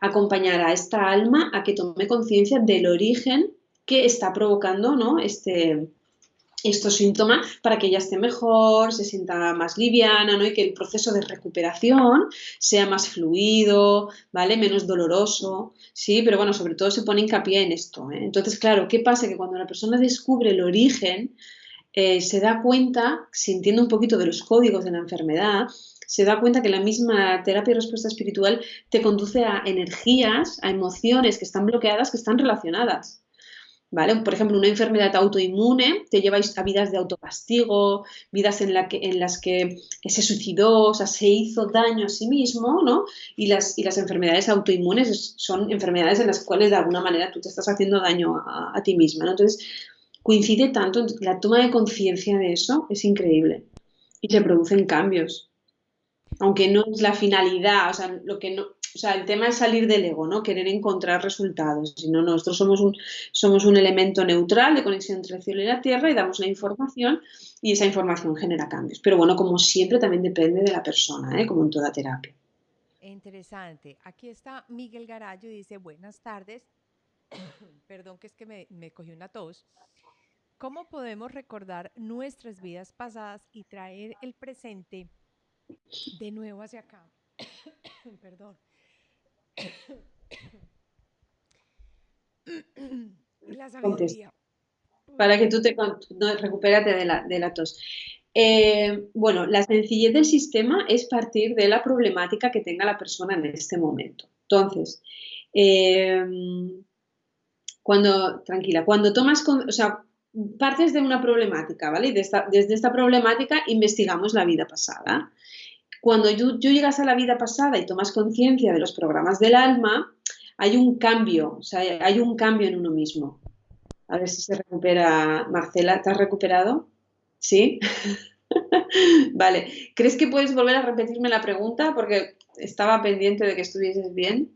acompañar a esta alma a que tome conciencia del origen que está provocando, ¿no? Estos síntomas para que ella esté mejor, se sienta más liviana, ¿no? Y que el proceso de recuperación sea más fluido, ¿vale? Menos doloroso, ¿sí? Pero bueno, sobre todo se pone hincapié en esto, ¿eh? Entonces, claro, ¿qué pasa? Que cuando la persona descubre el origen, se da cuenta, sintiendo un poquito de los códigos de la enfermedad, se da cuenta que la misma terapia de respuesta espiritual te conduce a energías, a emociones que están bloqueadas, que están relacionadas. ¿Vale? Por ejemplo, una enfermedad autoinmune te lleva a vidas de autocastigo, vidas en las que se suicidó, o sea, se hizo daño a sí mismo, ¿no? Y las enfermedades autoinmunes son enfermedades en las cuales de alguna manera tú te estás haciendo daño a ti misma, ¿no? Entonces, coincide tanto, la toma de conciencia de eso es increíble y se producen cambios, aunque no es la finalidad, o sea, lo que no, o sea, el tema es salir del ego, ¿no? Querer encontrar resultados, sino nosotros somos un elemento neutral de conexión entre el cielo y la tierra y damos la información y esa información genera cambios. Pero bueno, como siempre también depende de la persona, ¿eh? Como en toda terapia. Interesante. Aquí está Miguel Garayo y dice, buenas tardes. Perdón que es que me cogí una tos. ¿Cómo podemos recordar nuestras vidas pasadas y traer el presente de nuevo hacia acá? Perdón. Y la Entonces, sabiduría. para que tú no, recupérate de la tos. Bueno, la sencillez del sistema es partir de la problemática que tenga la persona en este momento. Entonces, eh, cuando o sea, partes de una problemática, ¿vale? Y desde esta problemática investigamos la vida pasada. Cuando tú llegas a la vida pasada y tomas conciencia de los programas del alma, hay un cambio, o sea, hay un cambio en uno mismo. A ver si se recupera. Marcela, ¿te has recuperado? ¿Sí? Vale. ¿Crees que puedes volver a repetirme la pregunta? Porque estaba pendiente de que estuvieses bien.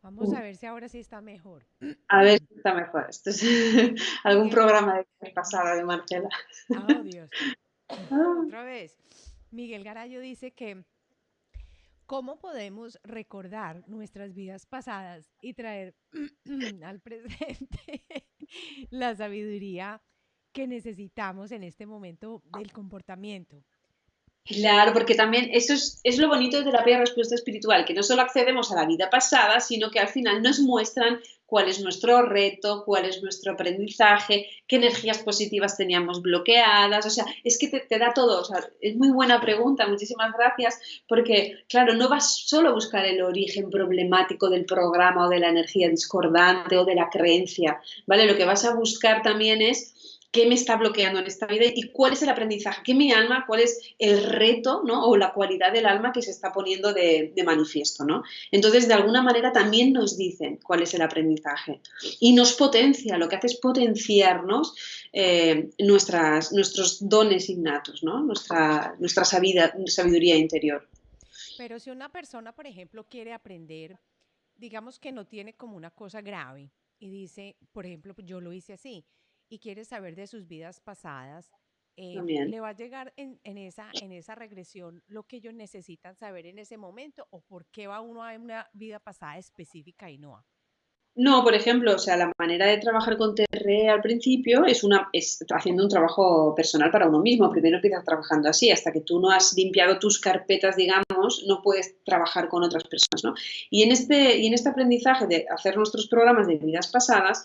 Vamos a ver si ahora sí está mejor. A ver si está mejor. Esto es algún Miguel, programa de pasada de Marcela. oh Dios, Ah. otra vez. Miguel Garayo dice que ¿cómo podemos recordar nuestras vidas pasadas y traer al presente la sabiduría que necesitamos en este momento del comportamiento? Claro, porque también eso es lo bonito de terapia de respuesta espiritual, que no solo accedemos a la vida pasada, sino que al final nos muestran cuál es nuestro reto, cuál es nuestro aprendizaje, qué energías positivas teníamos bloqueadas, o sea, es que te da todo, o sea, es muy buena pregunta, muchísimas gracias, porque claro, no vas solo a buscar el origen problemático del programa o de la energía discordante o de la creencia, ¿vale? Lo que vas a buscar también es qué me está bloqueando en esta vida y cuál es el aprendizaje, qué mi alma, cuál es el reto, ¿no? O la cualidad del alma que se está poniendo de manifiesto, ¿no? Entonces, de alguna manera también nos dicen cuál es el aprendizaje y nos potencia, lo que hace es potenciarnos nuestros dones innatos, ¿no? Nuestra sabiduría interior. Pero si una persona, por ejemplo, quiere aprender, digamos que no tiene como una cosa grave y dice, por ejemplo, yo lo hice así, y quiere saber de sus vidas pasadas, También. ¿le va a llegar en esa regresión lo que ellos necesitan saber en ese momento o por qué va uno a una vida pasada específica y no a? No, por ejemplo, o sea, la manera de trabajar con TRE al principio es haciendo un trabajo personal para uno mismo. Primero empiezas trabajando así, hasta que tú no has limpiado tus carpetas, digamos, no puedes trabajar con otras personas, ¿no? Y en este aprendizaje de hacer nuestros programas de vidas pasadas,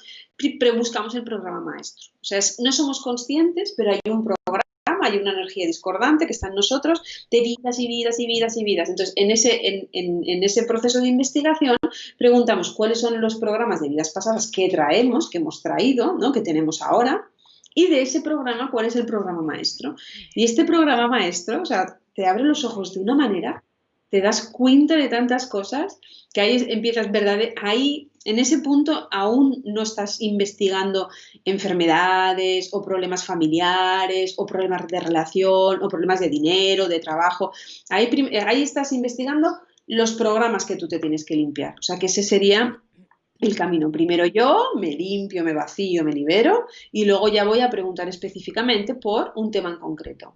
buscamos el programa maestro. O sea, no somos conscientes, pero hay un programa, hay una energía discordante que está en nosotros de vidas y vidas y vidas y vidas. Entonces, en ese proceso de investigación preguntamos cuáles son los programas de vidas pasadas que traemos, que hemos traído, ¿no? Que tenemos ahora, y de ese programa, ¿cuál es el programa maestro? Y este programa maestro, o sea, te abre los ojos de una manera, te das cuenta de tantas cosas que ahí empiezas, ¿verdad? Ahí, en ese punto, aún no estás investigando enfermedades o problemas familiares o problemas de relación o problemas de dinero, de trabajo. Ahí estás investigando los programas que tú te tienes que limpiar. O sea, que ese sería el camino. Primero yo me limpio, me vacío, me libero y luego ya voy a preguntar específicamente por un tema en concreto.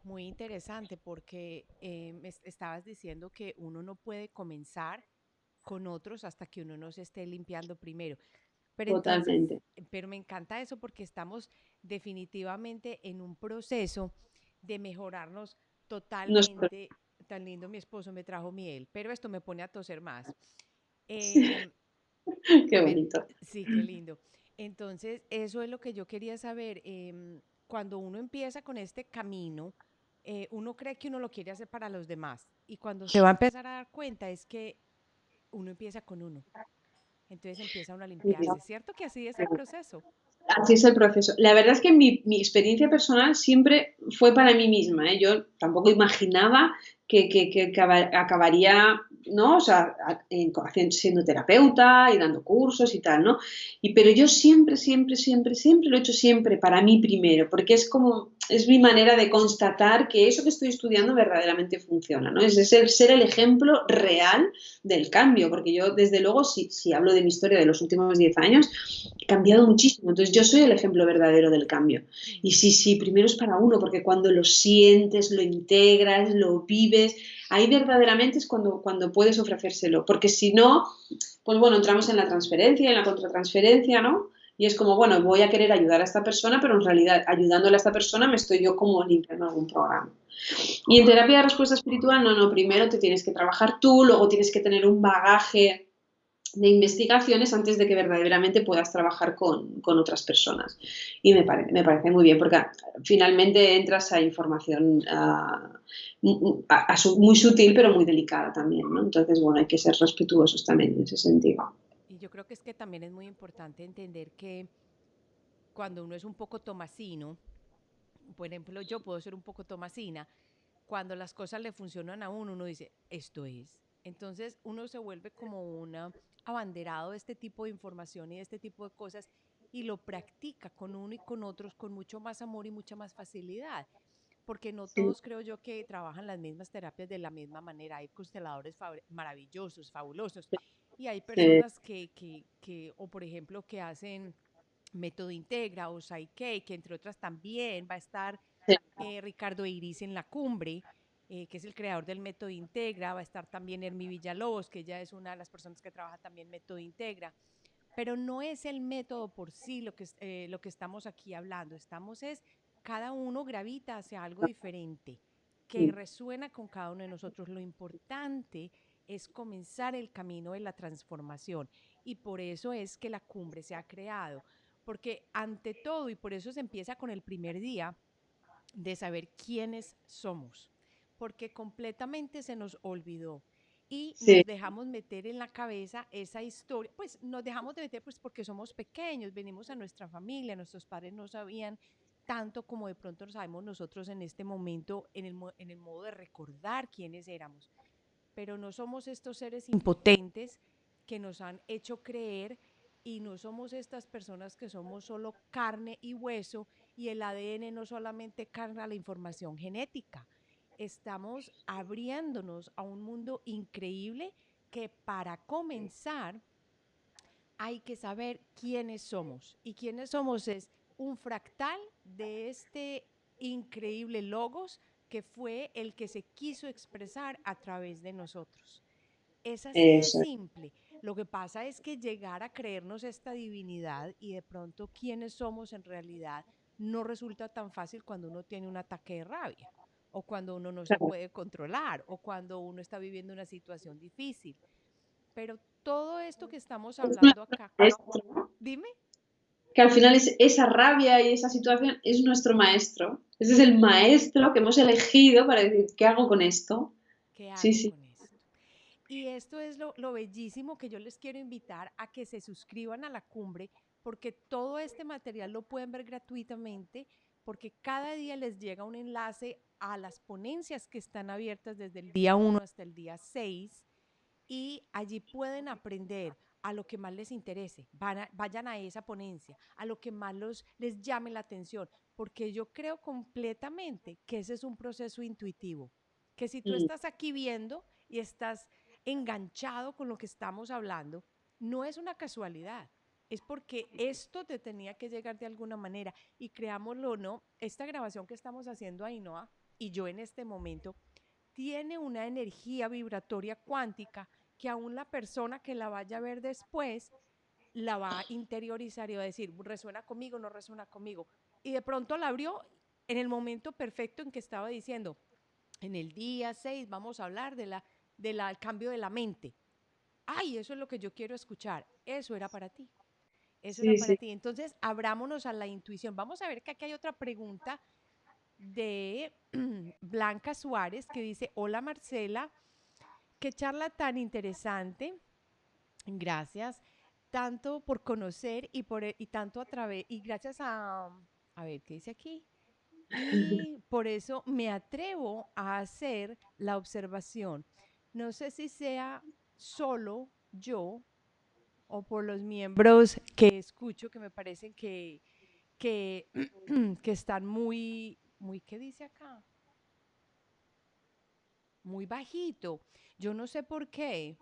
Muy interesante porque estabas diciendo que uno no puede comenzar con otros hasta que uno no se esté limpiando primero. Pero entonces, Totalmente. pero me encanta eso porque estamos definitivamente en un proceso de mejorarnos Nosotros, totalmente. Tan lindo, mi esposo me trajo miel, pero esto me pone a toser más. sí, Em, qué pero, bonito. sí, qué lindo. Entonces, eso es lo que yo quería saber. Cuando uno empieza con este camino, uno cree que uno lo quiere hacer para los demás. Y cuando se va a empezar a dar cuenta es que uno empieza con uno. Entonces empieza uno a limpiarse. ¿Cierto que así es el proceso? Así es el proceso. La verdad es que mi experiencia personal siempre fue para mí misma, ¿eh? Yo tampoco imaginaba que acabaría, ¿no? O sea, siendo terapeuta y dando cursos y tal, ¿no? Pero yo siempre, siempre, siempre, siempre lo he hecho siempre para mí primero, porque es como, es mi manera de constatar que eso que estoy estudiando verdaderamente funciona, ¿no? Es ser el ejemplo real del cambio, porque yo, desde luego, si hablo de mi historia de los últimos 10 años, he cambiado muchísimo. Entonces, yo soy el ejemplo verdadero del cambio. Y sí, sí, primero es para uno, porque cuando lo sientes, lo integras, lo vives, ahí verdaderamente es cuando puedes ofrecérselo. Porque si no, pues bueno, entramos en la transferencia, en la contratransferencia, ¿no? Y es como, bueno, voy a querer ayudar a esta persona, pero en realidad ayudándole a esta persona me estoy yo como limpiando algún programa. Y en terapia de respuesta espiritual, no, no, primero te tienes que trabajar tú, luego tienes que tener un bagaje de investigaciones antes de que verdaderamente puedas trabajar con otras personas. Y me parece muy bien, porque finalmente entras a información muy sutil, pero muy delicada también, ¿no? Entonces, bueno, hay que ser respetuosos también en ese sentido. Y yo creo que es que también es muy importante entender que cuando uno es un poco tomasino, por ejemplo, yo puedo ser un poco tomasina, cuando las cosas le funcionan a uno, uno dice, esto es. Entonces uno se vuelve como un abanderado de este tipo de información y de este tipo de cosas y lo practica con uno y con otros con mucho más amor y mucha más facilidad. Porque no Sí, todos creo yo que trabajan las mismas terapias de la misma manera. Hay consteladores maravillosos, fabulosos, y hay sí, personas o por ejemplo, que hacen método Integra o Psyche, que entre otras también va a estar sí, Ricardo Iris en la cumbre, que es el creador del método Integra, va a estar también Hermi Villalobos, que ella es una de las personas que trabaja también método Integra, pero no es el método por sí lo que estamos aquí hablando, cada uno gravita hacia algo diferente, que sí, resuena con cada uno de nosotros. Lo importante es comenzar el camino de la transformación y por eso es que la cumbre se ha creado, porque ante todo, y por eso se empieza con el primer día, de saber quiénes somos, porque completamente se nos olvidó y sí, nos dejamos meter en la cabeza esa historia, pues nos dejamos de meter pues porque somos pequeños, venimos a nuestra familia, nuestros padres no sabían tanto como de pronto lo sabemos nosotros en este momento en el modo de recordar quiénes éramos, pero no somos estos seres impotentes que nos han hecho creer y no somos estas personas que somos solo carne y hueso y el ADN no solamente carga la información genética. Estamos abriéndonos a un mundo increíble que para comenzar hay que saber quiénes somos. Y quiénes somos es un fractal de este increíble logos que fue el que se quiso expresar a través de nosotros. Es así de eso. simple. Lo que pasa es que llegar a creernos esta divinidad y de pronto quiénes somos en realidad no resulta tan fácil cuando uno tiene un ataque de rabia o cuando uno no se Claro. puede controlar o cuando uno está viviendo una situación difícil. Pero todo esto que estamos Es hablando nuestro acá, maestro, ¿no? dime. que al final esa rabia y esa situación es nuestro maestro. Ese es el maestro que hemos elegido para decir, ¿qué hago con esto? ¿Qué Sí, hago sí. con esto? Y esto es lo bellísimo que yo les quiero invitar a que se suscriban a la cumbre, porque todo este material lo pueden ver gratuitamente, porque cada día les llega un enlace a las ponencias que están abiertas desde el día 1 hasta el día 6 y allí pueden aprender a lo que más les interese, vayan a esa ponencia, a lo que más les llame la atención, porque yo creo completamente que ese es un proceso intuitivo, que si tú Mm, estás aquí viendo y estás enganchado con lo que estamos hablando, no es una casualidad, es porque esto te tenía que llegar de alguna manera y creámoslo o no, esta grabación que estamos haciendo Ainhoa y yo en este momento tiene una energía vibratoria cuántica que aún la persona que la vaya a ver después la va a interiorizar y va a decir, resuena conmigo, no resuena conmigo. Y de pronto la abrió en el momento perfecto en que estaba diciendo, en el día 6 vamos a hablar del cambio de la mente. Ay, eso es lo que yo quiero escuchar. Eso era para ti. Eso era sí, para sí. ti. Entonces, abrámonos a la intuición. Vamos a ver que aquí hay otra pregunta de Blanca Suárez que dice, hola Marcela, qué charla tan interesante. Gracias. Tanto por conocer y tanto a través, y gracias a ver, ¿qué dice aquí? Y por eso me atrevo a hacer la observación. No sé si sea solo yo o por los miembros que escucho que me parecen que, que están ¿qué dice acá? Muy bajito. Yo no sé por qué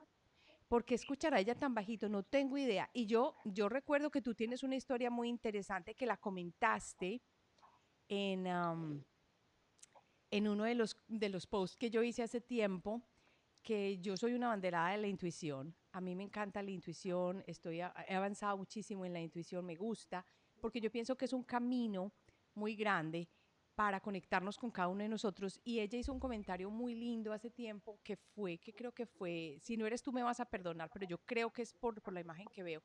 escuchará ella tan bajito, no tengo idea. Y yo recuerdo que tú tienes una historia muy interesante que la comentaste en, en uno de los posts que yo hice hace tiempo, que yo soy una banderada de la intuición. A mí me encanta la intuición, he avanzado muchísimo en la intuición, me gusta, porque yo pienso que es un camino muy grande para conectarnos con cada uno de nosotros. Y ella hizo un comentario muy lindo hace tiempo que creo que fue, si no eres tú me vas a perdonar, pero yo creo que es por la imagen que veo,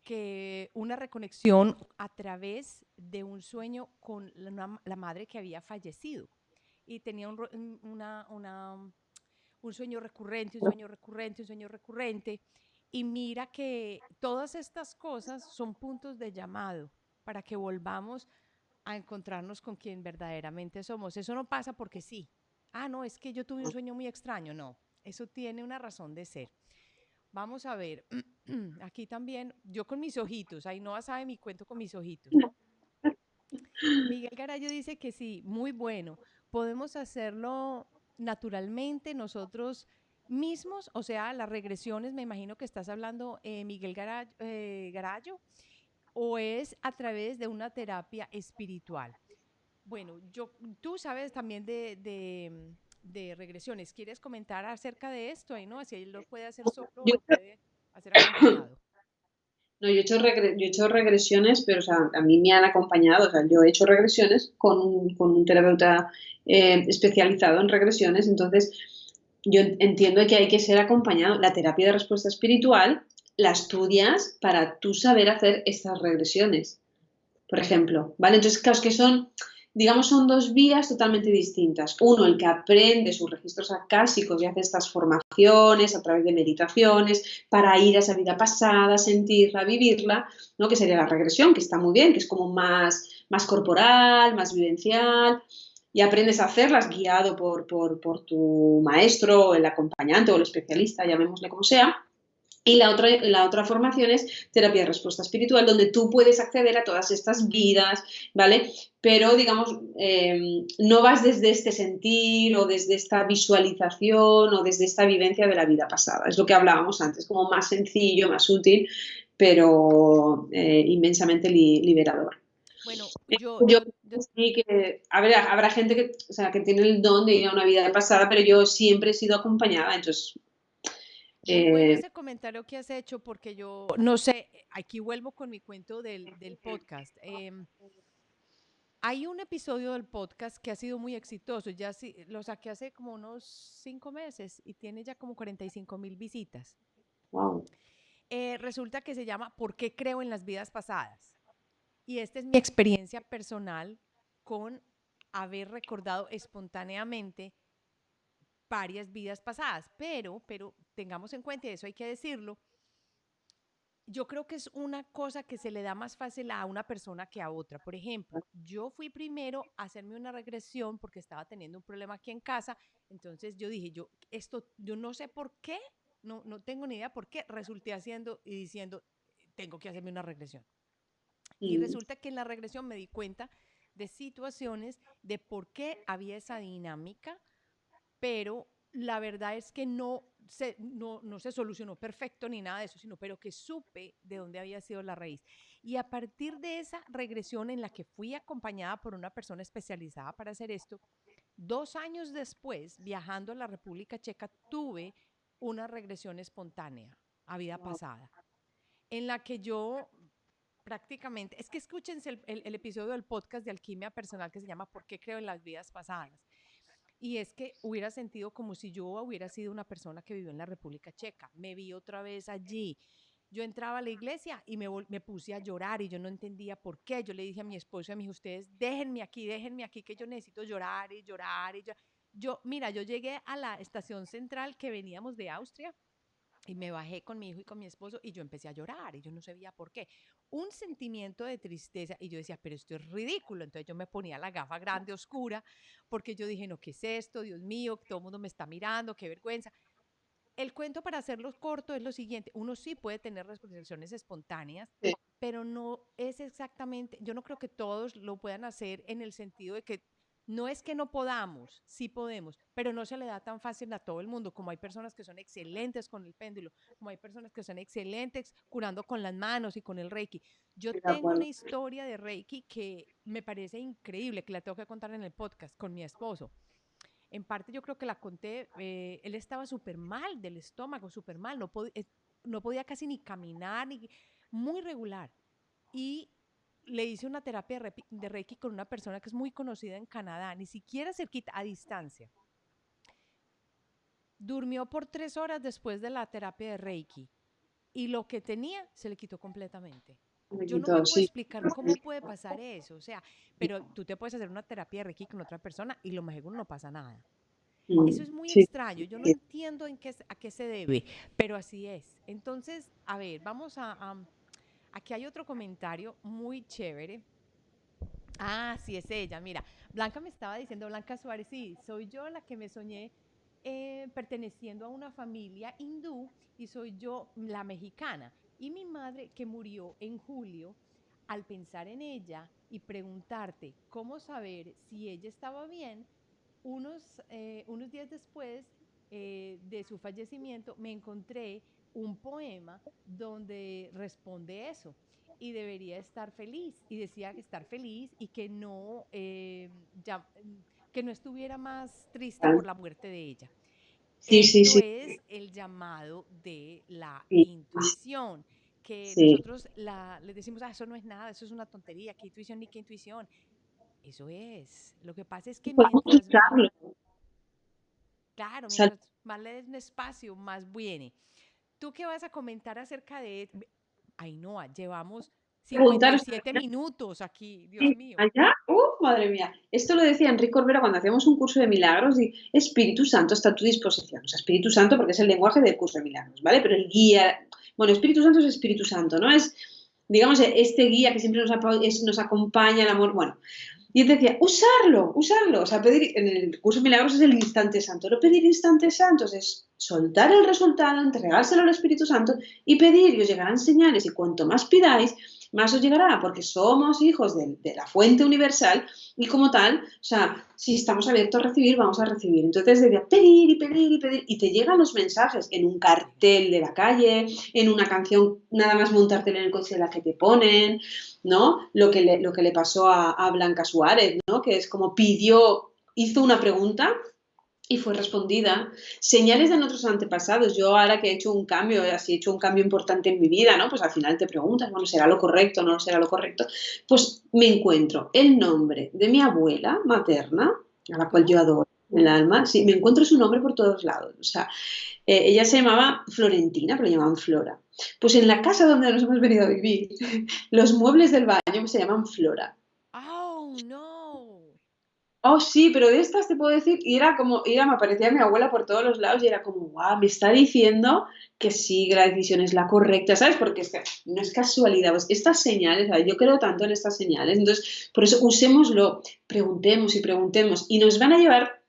que una reconexión a través de un sueño con la madre que había fallecido y tenía un sueño recurrente, un sueño recurrente, un sueño recurrente. Y mira que todas estas cosas son puntos de llamado para que volvamos a encontrarnos con quien verdaderamente somos. Eso no pasa porque sí. Ah, no, es que yo tuve un sueño muy extraño. No, eso tiene una razón de ser. Vamos a ver, aquí también, yo con mis ojitos, ahí no sabe mi cuento con mis ojitos. Miguel Garayo dice que sí, muy bueno. Podemos hacerlo naturalmente nosotros mismos, o sea, las regresiones, me imagino que estás hablando, Miguel Garayo, o es a través de una terapia espiritual. Bueno, tú sabes también de regresiones. ¿Quieres comentar acerca de esto? ¿No? Así él lo puede hacer solo o Yo, lo puede hacer acompañado. no, yo he hecho regresiones, pero o sea, a mí me han acompañado. O sea, yo he hecho regresiones con un terapeuta especializado en regresiones. Entonces, yo entiendo que hay que ser acompañado. La terapia de respuesta espiritual la estudias para tú saber hacer estas regresiones, por ejemplo, ¿vale? Entonces, claro, es que son, digamos, son dos vías totalmente distintas. Uno, el que aprende sus registros acásicos y hace estas formaciones a través de meditaciones para ir a esa vida pasada, sentirla, vivirla, ¿no? Que sería la regresión, que está muy bien, que es como más corporal, más vivencial, y aprendes a hacerlas guiado por tu maestro, o el acompañante o el especialista, llamémosle como sea. Y la otra formación es terapia de respuesta espiritual, donde tú puedes acceder a todas estas vidas, ¿vale? Pero, digamos, no vas desde este sentir o desde esta visualización o desde esta vivencia de la vida pasada. Es lo que hablábamos antes, como más sencillo, más útil, pero inmensamente liberador. Bueno, Yo sí que habrá gente que, o sea, que tiene el don de ir a una vida pasada, pero yo siempre he sido acompañada, entonces muy bueno eh, ese comentario que has hecho porque yo no sé, aquí vuelvo con mi cuento del podcast. Hay un episodio del podcast que ha sido muy exitoso, ya lo saqué hace como unos 5 meses y tiene ya como 45,000 visitas. wow. Resulta que se llama ¿Por qué creo en las vidas pasadas? Y esta es mi experiencia personal con haber recordado espontáneamente varias vidas pasadas, pero tengamos en cuenta, y eso hay que decirlo, yo creo que es una cosa que se le da más fácil a una persona que a otra. Por ejemplo, yo fui primero a hacerme una regresión porque estaba teniendo un problema aquí en casa, entonces yo dije, yo no sé por qué, no tengo ni idea por qué, resulté haciendo y diciendo, tengo que hacerme una regresión. Y Mm, resulta que en la regresión me di cuenta de situaciones, de por qué había esa dinámica, pero la verdad es que no se solucionó perfecto ni nada de eso, sino pero que supe de dónde había sido la raíz. Y a partir de esa regresión en la que fui acompañada por una persona especializada para hacer esto, 2 años después, viajando a la República Checa, tuve una regresión espontánea a vida pasada, en la que yo prácticamente, es que escúchense el episodio del podcast de Alquimia Personal que se llama ¿Por qué creo en las vidas pasadas? Y es que hubiera sentido como si yo hubiera sido una persona que vivió en la República Checa. Me vi otra vez allí. Yo entraba a la iglesia y me puse a llorar y yo no entendía por qué. Yo le dije a mi esposo y a mis ustedes, déjenme aquí, que yo necesito llorar y llorar y llorar. Mira, yo llegué a la estación central que veníamos de Austria y me bajé con mi hijo y con mi esposo y yo empecé a llorar y yo no sabía por qué. Un sentimiento de tristeza y yo decía, pero esto es ridículo. Entonces yo me ponía la gafa grande, oscura, porque yo dije, no, ¿qué es esto? Dios mío, todo el mundo me está mirando, qué vergüenza. El cuento, para hacerlo corto, es lo siguiente. Uno sí puede tener reacciones espontáneas, sí, pero no es exactamente, yo no creo que todos lo puedan hacer en el sentido de que no es que no podamos, sí podemos, pero no se le da tan fácil a todo el mundo, como hay personas que son excelentes con el péndulo, como hay personas que son excelentes curando con las manos y con el Reiki. Yo estoy de tengo una acuerdo. historia de Reiki que me parece increíble, que la tengo que contar en el podcast con mi esposo. En parte yo creo que la conté, él estaba súper mal del estómago, súper mal, no podía casi ni caminar, muy regular. Y le hice una terapia de Reiki con una persona que es muy conocida en Canadá, ni siquiera cerquita, a distancia. Durmió por 3 horas después de la terapia de Reiki y lo que tenía se le quitó completamente. Me Yo no me quito, puedo sí. explicar cómo puede pasar eso, o sea, pero tú te puedes hacer una terapia de Reiki con otra persona y lo más seguro no pasa nada. Eso Mm, es muy sí. extraño, yo no entiendo a qué se debe, pero así es. Entonces, a ver, aquí hay otro comentario muy chévere. Ah, sí, es ella. Mira, Blanca me estaba diciendo, Blanca Suárez, sí, soy yo la que me soñé perteneciendo a una familia hindú y soy yo la mexicana. Y mi madre que murió en julio, al pensar en ella y preguntarte cómo saber si ella estaba bien, unos días después de su fallecimiento me encontré un poema donde responde eso y debería estar feliz y decía que estar feliz y ya, que no estuviera más triste por la muerte de ella. Sí, sí, Esto sí, es el llamado de la sí, intuición, que sí. nosotros les decimos, eso no es nada, eso es una tontería, qué intuición ni qué intuición. Eso es. Lo que pasa es que Podemos usarlo. claro, Sal- mientras más le des un espacio, más viene. ¿Tú qué vas a comentar acerca de? Ay, no, llevamos Preguntaros, 57 minutos aquí, Dios mío. allá, madre mía. Esto lo decía Enrique Corbera cuando hacíamos un curso de milagros y Espíritu Santo está a tu disposición. O sea, Espíritu Santo porque es el lenguaje del curso de milagros, ¿vale? Pero el guía, bueno, Espíritu Santo es Espíritu Santo, ¿no? Es, digamos, este guía que siempre nos acompaña, el amor, bueno. Y él decía, usarlo. O sea, pedir, en el curso de milagros es el instante santo. No pedir instantes santos es soltar el resultado, entregárselo al Espíritu Santo y pedir, y os llegarán señales. Y cuanto más pidáis, más os llegará, porque somos hijos de la fuente universal y como tal, o sea, si estamos abiertos a recibir, vamos a recibir. Entonces decía, pedir y pedir y pedir, y te llegan los mensajes en un cartel de la calle, en una canción, nada más montarte en el coche de la que te ponen, ¿no? Lo que le pasó a Blanca Suárez, ¿no? Que es como hizo una pregunta y fue respondida. Señales de nuestros antepasados. Yo ahora que he hecho un cambio, así he hecho un cambio importante en mi vida, ¿no? Pues al final te preguntas, bueno, ¿será lo correcto o no será lo correcto? Pues me encuentro el nombre de mi abuela materna, a la cual yo ¿Tú? adoro. el alma. Sí, me encuentro su nombre por todos lados. O sea, ella se llamaba Florentina, pero le llamaban Flora. Pues en la casa donde nos hemos venido a vivir, los muebles del baño se llaman Flora. Oh, no. Oh, sí, pero de estas te puedo decir, y era como, me aparecía mi abuela por todos los lados y era como, guau, me está diciendo que sí, que la decisión es la correcta, ¿sabes? Porque es que no es casualidad, pues estas señales, ¿sabes? Yo creo tanto en estas señales, entonces, por eso usémoslo, preguntemos y preguntemos, y nos van a llevar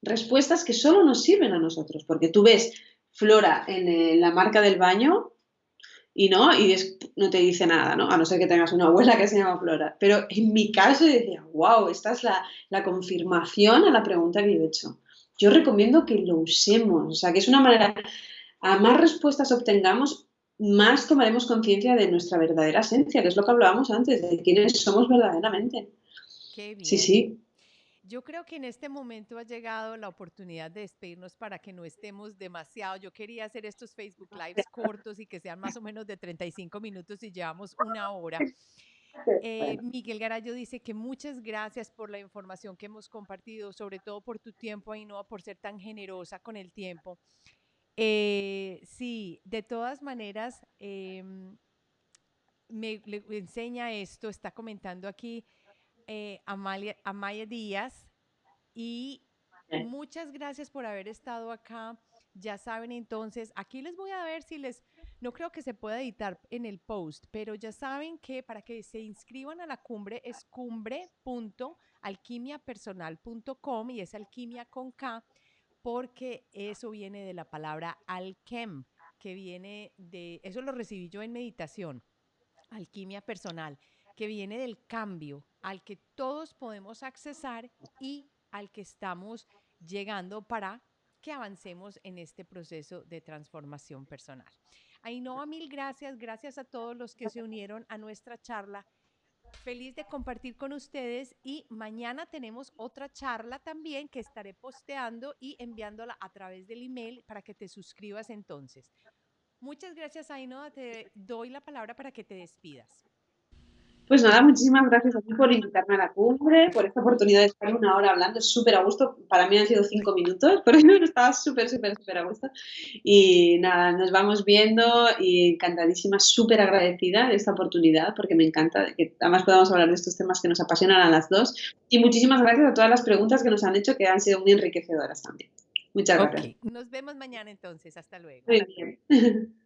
respuestas que solo nos sirven a nosotros, porque tú ves Flora en la marca del baño y no, no te dice nada, ¿no? A no ser que tengas una abuela que se llama Flora. Pero en mi caso yo decía, wow, esta es la confirmación a la pregunta que yo he hecho. Yo recomiendo que lo usemos, o sea, que es una manera, a más respuestas obtengamos, más tomaremos conciencia de nuestra verdadera esencia, que es lo que hablábamos antes, de quiénes somos verdaderamente. Qué Sí, bien. sí. Yo creo que en este momento ha llegado la oportunidad de despedirnos para que no estemos demasiado. Yo quería hacer estos Facebook Lives cortos y que sean más o menos de 35 minutos y llevamos una hora. Bueno, Miguel Garayo dice que muchas gracias por la información que hemos compartido, sobre todo por tu tiempo, Ainhoa, por ser tan generosa con el tiempo. Sí, de todas maneras, le enseña esto, está comentando aquí Amaya Díaz, y muchas gracias por haber estado acá. Ya saben, entonces, aquí les voy a ver si les, no creo que se pueda editar en el post, pero ya saben que para que se inscriban a la cumbre es cumbre.alquimiapersonal.com y es alquimia con K, porque eso viene de la palabra alquem, que viene de, eso lo recibí yo en meditación, alquimia personal, que viene del cambio al que todos podemos accesar y al que estamos llegando para que avancemos en este proceso de transformación personal. Ainhoa, mil gracias. Gracias a todos los que se unieron a nuestra charla. Feliz de compartir con ustedes y mañana tenemos otra charla también que estaré posteando y enviándola a través del email para que te suscribas entonces. Muchas gracias, Ainhoa. Te doy la palabra para que te despidas. pues nada, muchísimas gracias a ti por invitarme a la cumbre, por esta oportunidad de estar una hora hablando, súper a gusto. Para mí han sido 5 minutos, pero estaba súper, súper, súper a gusto. Y nada, nos vamos viendo y encantadísima, súper agradecida de esta oportunidad, porque me encanta que además podamos hablar de estos temas que nos apasionan a las dos. Y muchísimas gracias a todas las preguntas que nos han hecho, que han sido muy enriquecedoras también. Muchas Ok, gracias. nos vemos mañana entonces. Hasta luego. Muy bien.